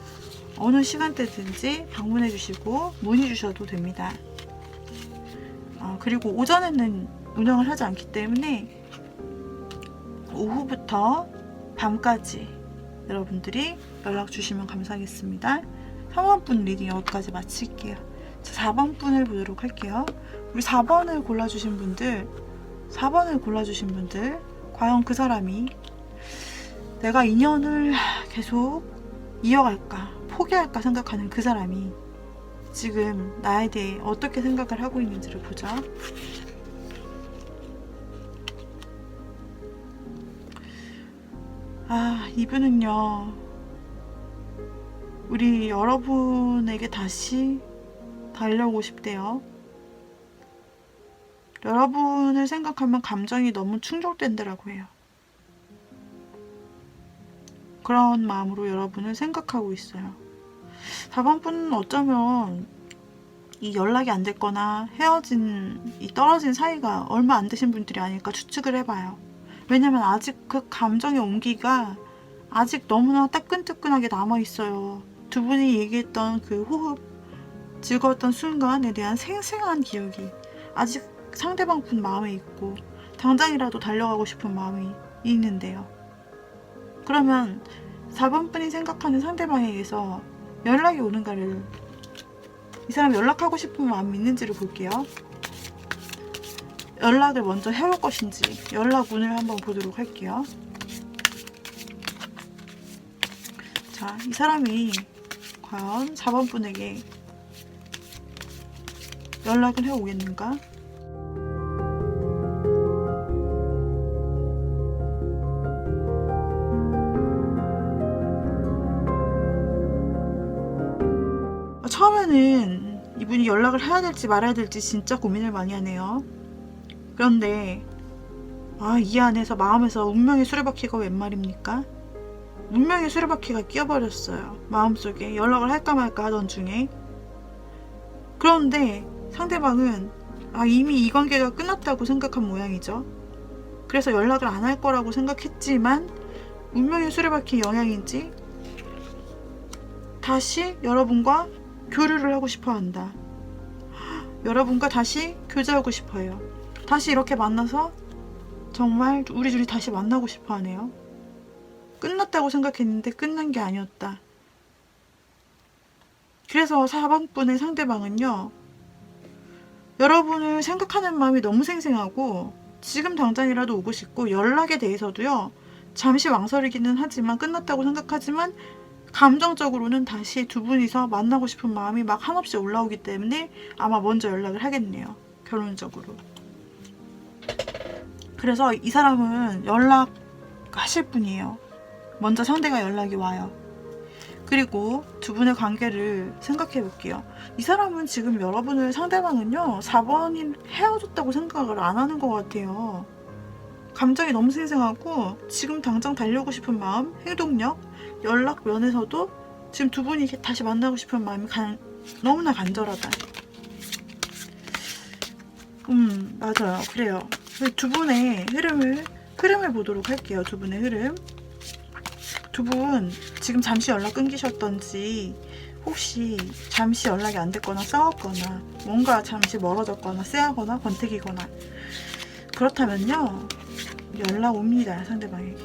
어느 시간대든지 방문해 주시고 문의 주셔도 됩니다. 그리고 오전에는 운영을 하지 않기 때문에 오후부터 밤까지 여러분들이 연락 주시면 감사하겠습니다. 3번 분 리딩 여기까지 마칠게요. 자, 4번 분을 보도록 할게요. 우리 4번을 골라주신 분들, 과연 그 사람이 내가 인연을 계속 이어갈까, 포기할까 생각하는 그 사람이 지금 나에 대해 어떻게 생각을 하고 있는지를 보죠. 이분은요, 우리 여러분에게 다시 달려오고 싶대요. 여러분을 생각하면 감정이 너무 충족된다라고 해요. 그런 마음으로 여러분을 생각하고 있어요. 4번 분은 어쩌면 이 연락이 안 됐거나 이 떨어진 사이가 얼마 안 되신 분들이 아닐까 추측을 해봐요. 왜냐면 아직 그 감정의 온기가 아직 너무나 따끈따끈하게 남아있어요. 두 분이 얘기했던 그 호흡, 즐거웠던 순간에 대한 생생한 기억이 아직 상대방 분 마음에 있고 당장이라도 달려가고 싶은 마음이 있는데요. 그러면 4번 분이 생각하는 상대방에게서 연락이 오는가를, 이 사람이 연락하고 싶은 마음이 있는지를 볼게요. 연락을 먼저 해올 것인지 연락 운을 한번 보도록 할게요. 자, 이 사람이 과연 4번 분에게 연락을 해오겠는가? 처음에는 이분이 연락을 해야 될지 말아야 될지 진짜 고민을 많이 하네요. 그런데 이 안에서 마음에서 운명의 수레바퀴가 웬 말입니까? 운명의 수레바퀴가 끼어버렸어요. 마음속에 연락을 할까 말까 하던 중에. 그런데 상대방은 이미 이 관계가 끝났다고 생각한 모양이죠. 그래서 연락을 안 할 거라고 생각했지만 운명의 수레바퀴 영향인지 다시 여러분과 교류를 하고 싶어 한다. 여러분과 다시 교제하고 싶어요. 다시 이렇게 만나서 정말 우리 둘이 다시 만나고 싶어 하네요. 끝났다고 생각했는데 끝난 게 아니었다. 그래서 4번 분의 상대방은요, 여러분을 생각하는 마음이 너무 생생하고 지금 당장이라도 오고 싶고, 연락에 대해서도요 잠시 망설이기는 하지만, 끝났다고 생각하지만 감정적으로는 다시 두 분이서 만나고 싶은 마음이 막 한없이 올라오기 때문에 아마 먼저 연락을 하겠네요. 결론적으로. 그래서 이 사람은 연락하실 분이에요. 먼저 상대가 연락이 와요. 그리고 두 분의 관계를 생각해 볼게요. 이 사람은 지금 여러분을, 상대방은요 4번이 헤어졌다고 생각을 안 하는 것 같아요. 감정이 너무 생생하고 지금 당장 달려오고 싶은 마음, 행동력, 연락 면에서도 지금 두 분이 다시 만나고 싶은 마음이 너무나 간절하다. 맞아요. 그래요. 두 분의 흐름을 보도록 할게요. 두 분의 흐름. 두 분 지금 잠시 연락 끊기셨던지, 혹시 잠시 연락이 안 됐거나 싸웠거나 뭔가 잠시 멀어졌거나 쎄하거나 권태기거나 그렇다면요 연락 옵니다, 상대방에게.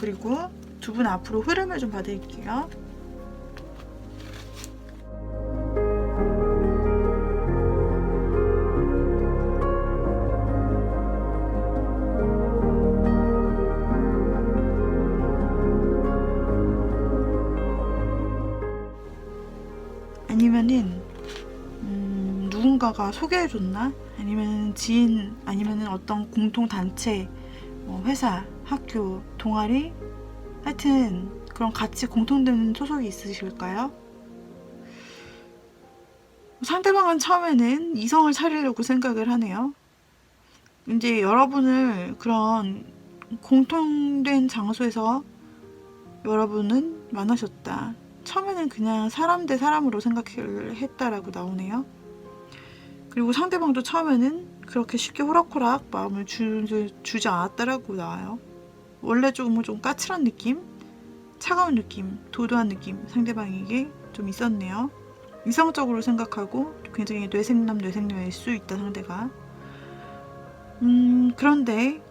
그리고 두 분 앞으로 흐름을 좀 봐드릴게요. 누군가가 소개해줬나? 아니면 지인, 아니면 어떤 공통단체, 회사, 학교, 동아리? 하여튼 그런 같이 공통되는 소속이 있으실까요? 상대방은 처음에는 이성을 차리려고 생각을 하네요. 이제 여러분을 그런 공통된 장소에서 여러분은 만나셨다. 처음에는 그냥 사람 대 사람으로 생각을 했다라고 나오네요. 그리고 상대방도 처음에는 그렇게 쉽게 호락호락 마음을 주지 않았다라고 나와요. 원래 좀 까칠한 느낌, 차가운 느낌, 도도한 느낌 상대방에게 좀 있었네요. 이성적으로 생각하고 굉장히 뇌생남일 수 있다 상대가. 그런데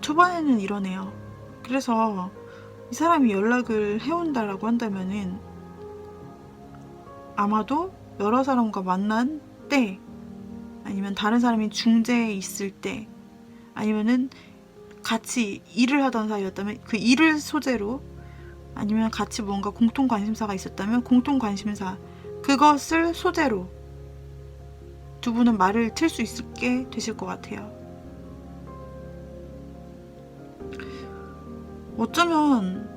초반에는 이러네요. 그래서 이 사람이 연락을 해온다라고 한다면은 아마도 여러 사람과 만난 때, 아니면 다른 사람이 중재에 있을 때, 아니면은 같이 일을 하던 사이였다면 그 일을 소재로, 아니면 같이 뭔가 공통 관심사가 있었다면 공통 관심사, 그것을 소재로 두 분은 말을 틀 수 있게 되실 것 같아요. 어쩌면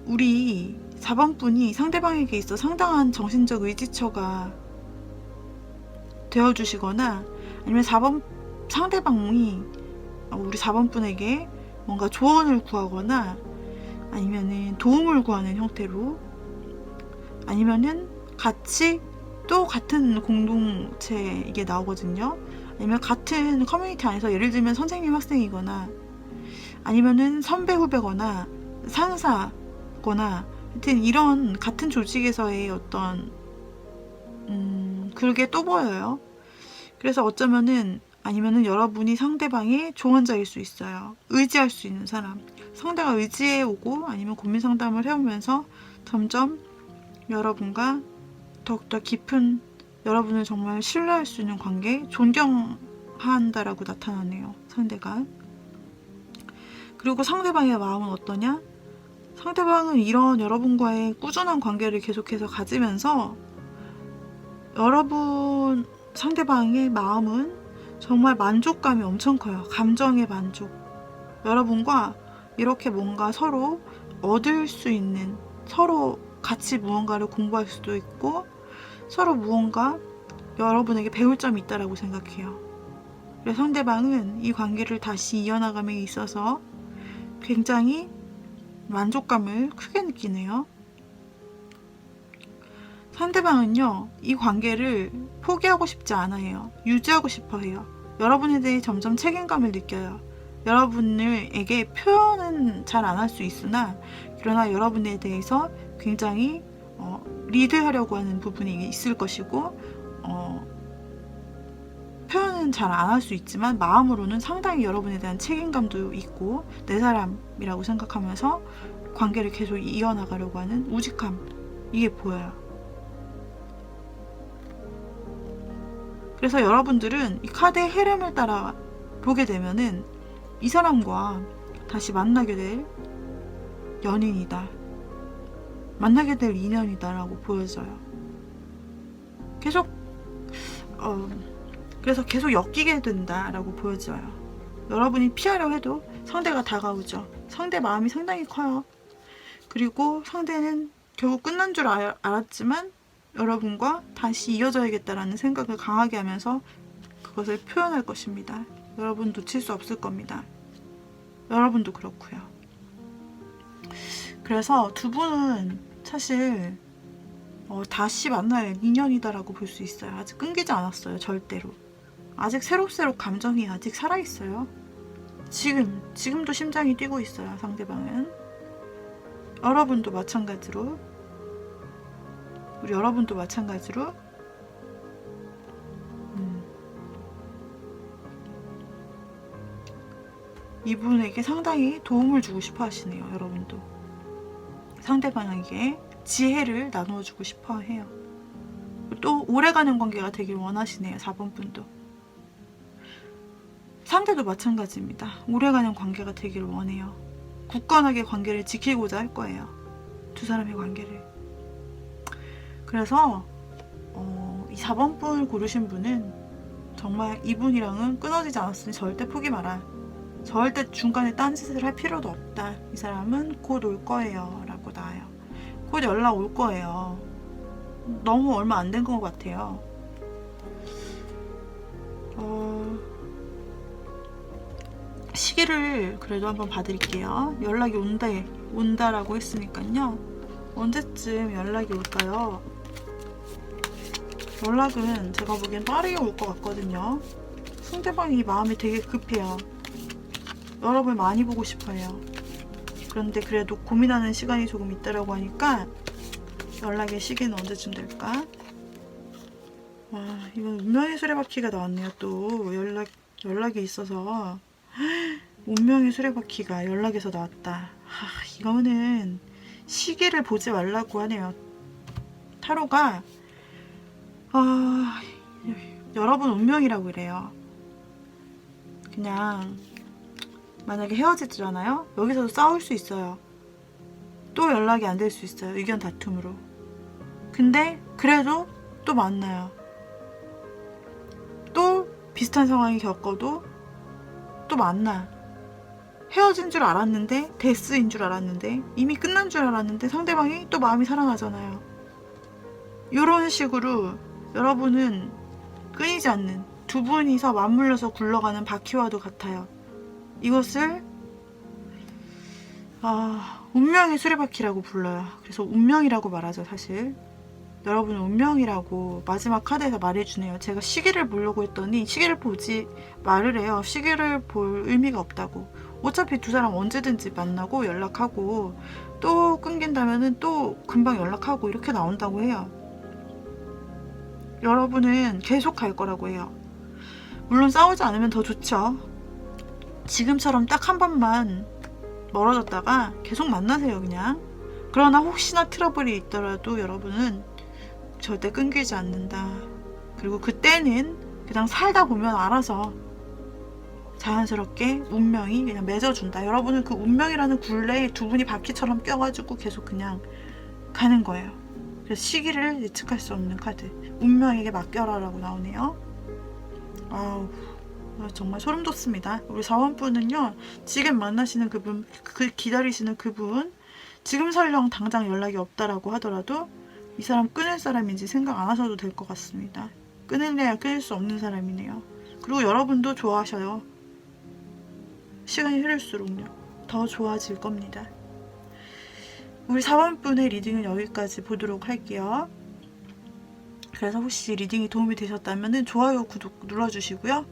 우리 4번 분이 상대방에게 있어 상당한 정신적 의지처가 되어주시거나, 아니면 상대방이 우리 4번 분에게 뭔가 조언을 구하거나, 아니면은 도움을 구하는 형태로, 아니면은 같이 또 같은 공동체 이게 나오거든요. 아니면 같은 커뮤니티 안에서, 예를 들면 선생님 학생이거나, 아니면은 선배 후배거나 상사거나, 하여튼 이런 같은 조직에서의 어떤 그게 또 보여요. 그래서 어쩌면은, 아니면은 여러분이 상대방의 조언자일 수 있어요. 의지할 수 있는 사람. 상대가 의지해 오고, 아니면 고민 상담을 해오면서 점점 여러분과 더욱더 깊은, 여러분을 정말 신뢰할 수 있는 관계, 존경한다라고 나타나네요. 상대가. 그리고 상대방의 마음은 어떠냐? 상대방은 이런 여러분과의 꾸준한 관계를 계속해서 가지면서 여러분 상대방의 마음은 정말 만족감이 엄청 커요. 감정의 만족. 여러분과 이렇게 뭔가 서로 얻을 수 있는, 서로 같이 무언가를 공부할 수도 있고, 서로 무언가 여러분에게 배울 점이 있다라고 생각해요. 그래서 상대방은 이 관계를 다시 이어나감에 있어서 굉장히 만족감을 크게 느끼네요. 상대방은요, 이 관계를 포기하고 싶지 않아요. 유지하고 싶어 해요. 여러분에 대해 점점 책임감을 느껴요. 여러분에게 표현은 잘 안 할 수 있으나, 그러나 여러분에 대해서 굉장히 리드하려고 하는 부분이 있을 것이고, 표현은 잘 안 할 수 있지만 마음으로는 상당히 여러분에 대한 책임감도 있고, 내 사람이라고 생각하면서 관계를 계속 이어나가려고 하는 우직함, 이게 보여요. 그래서 여러분들은 이 카드의 흐름을 따라 보게 되면은 이 사람과 다시 만나게 될 연인이다, 만나게 될 인연이다 라고 보여져요. 그래서 계속 엮이게 된다라고 보여져요. 여러분이 피하려 해도 상대가 다가오죠. 상대 마음이 상당히 커요. 그리고 상대는 결국 끝난 줄 알았지만 여러분과 다시 이어져야겠다라는 생각을 강하게 하면서 그것을 표현할 것입니다. 여러분 놓칠 수 없을 겁니다. 여러분도 그렇고요. 그래서 두 분은 사실 다시 만날 인연이다라고 볼 수 있어요. 아직 끊기지 않았어요. 절대로. 아직 새록새록 감정이 아직 살아있어요. 지금도 심장이 뛰고 있어요. 상대방은. 여러분도 마찬가지로, 우리 여러분도 마찬가지로 이분에게 상당히 도움을 주고 싶어 하시네요. 여러분도 상대방에게 지혜를 나누어 주고 싶어 해요. 또 오래가는 관계가 되길 원하시네요. 4번 분도. 상대도 마찬가지입니다. 오래가는 관계가 되길 원해요. 굳건하게 관계를 지키고자 할 거예요. 두 사람의 관계를. 그래서 이 4번 분을 고르신 분은 정말 이분이랑은 끊어지지 않았으니 절대 포기 마라. 절대 중간에 딴짓을 할 필요도 없다. 이 사람은 곧 올 거예요 라고 나와요. 곧 연락 올 거예요. 너무 얼마 안 된 것 같아요. 시기를 그래도 한번 봐드릴게요. 연락이 온다라고 했으니까요. 언제쯤 연락이 올까요? 연락은 제가 보기엔 빠르게 올 것 같거든요. 상대방이 마음이 되게 급해요. 여러분을 많이 보고 싶어요. 그런데 그래도 고민하는 시간이 조금 있다라고 하니까 연락의 시기는 언제쯤 될까? 와, 이건 운명의 수레바퀴가 나왔네요. 또 연락이 있어서 운명의 수레바퀴가 연락에서 나왔다. 이거는 시기를 보지 말라고 하네요. 타로가 여러분 운명이라고 이래요. 그냥 만약에 헤어지잖아요. 여기서도 싸울 수 있어요. 또 연락이 안 될 수 있어요. 의견 다툼으로. 근데 그래도 또 만나요. 또 비슷한 상황이 겪어도 또 만나. 헤어진 줄 알았는데, 데스인 줄 알았는데, 이미 끝난 줄 알았는데 상대방이 또 마음이 살아나잖아요. 이런 식으로 여러분은 끊이지 않는 두 분이서 맞물려서 굴러가는 바퀴와도 같아요. 이것을 운명의 수레바퀴라고 불러요. 그래서 운명이라고 말하죠. 사실 여러분은 운명이라고 마지막 카드에서 말해주네요. 제가 시기를 보려고 했더니 시기를 보지 말을 해요. 시기를 볼 의미가 없다고. 어차피 두 사람 언제든지 만나고 연락하고 또 끊긴다면은 또 금방 연락하고 이렇게 나온다고 해요. 여러분은 계속 갈 거라고 해요. 물론 싸우지 않으면 더 좋죠. 지금처럼 딱 한 번만 멀어졌다가 계속 만나세요. 그냥. 그러나 혹시나 트러블이 있더라도 여러분은 절대 끊기지 않는다. 그리고 그때는 그냥 살다 보면 알아서 자연스럽게 운명이 그냥 맺어준다. 여러분은 그 운명이라는 굴레에 두 분이 바퀴처럼 껴가지고 계속 그냥 가는 거예요. 그래서 시기를 예측할 수 없는 카드. 운명에게 맡겨라라고 나오네요. 아우, 정말 소름 돋습니다. 우리 4번분은요, 지금 만나시는 그분, 기다리시는 그분, 지금 설령 당장 연락이 없다라고 하더라도 이 사람 끊을 사람인지 생각 안 하셔도 될 것 같습니다. 끊을래야 끊을 수 없는 사람이네요. 그리고 여러분도 좋아하셔요. 시간이 흐를수록요, 더 좋아질 겁니다. 우리 4번분의 리딩은 여기까지 보도록 할게요. 그래서 혹시 리딩이 도움이 되셨다면 좋아요, 구독 눌러주시고요.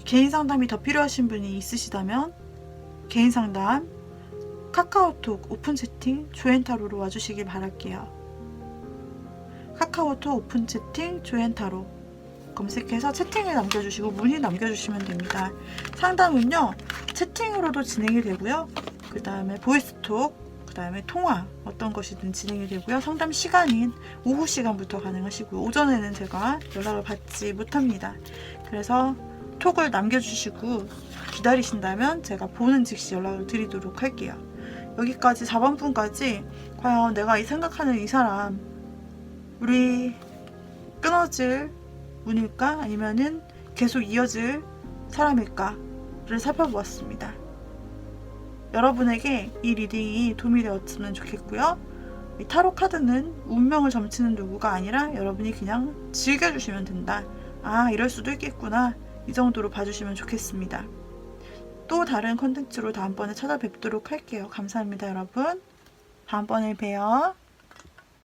개인 상담이 더 필요하신 분이 있으시다면 개인 상담, 카카오톡 오픈 채팅, 조앤타로로 와주시길 바랄게요. 카카오톡 오픈 채팅, 조앤타로 검색해서 채팅을 남겨주시고 문의 남겨주시면 됩니다. 상담은요, 채팅으로도 진행이 되고요. 그 다음에 보이스톡, 그 다음에 통화, 어떤 것이든 진행이 되고요. 상담 시간인 오후 시간부터 가능하시고요. 오전에는 제가 연락을 받지 못합니다. 그래서 톡을 남겨주시고 기다리신다면 제가 보는 즉시 연락을 드리도록 할게요. 여기까지 4번분까지 과연 내가 생각하는 이 사람, 우리 끊어질 운일까? 아니면은 계속 이어질 사람일까를 살펴보았습니다. 여러분에게 이 리딩이 도움이 되었으면 좋겠고요. 이 타로 카드는 운명을 점치는 도구가 아니라 여러분이 그냥 즐겨주시면 된다. 이럴 수도 있겠구나. 이 정도로 봐주시면 좋겠습니다. 또 다른 컨텐츠로 다음번에 찾아뵙도록 할게요. 감사합니다, 여러분. 다음번에 봬요.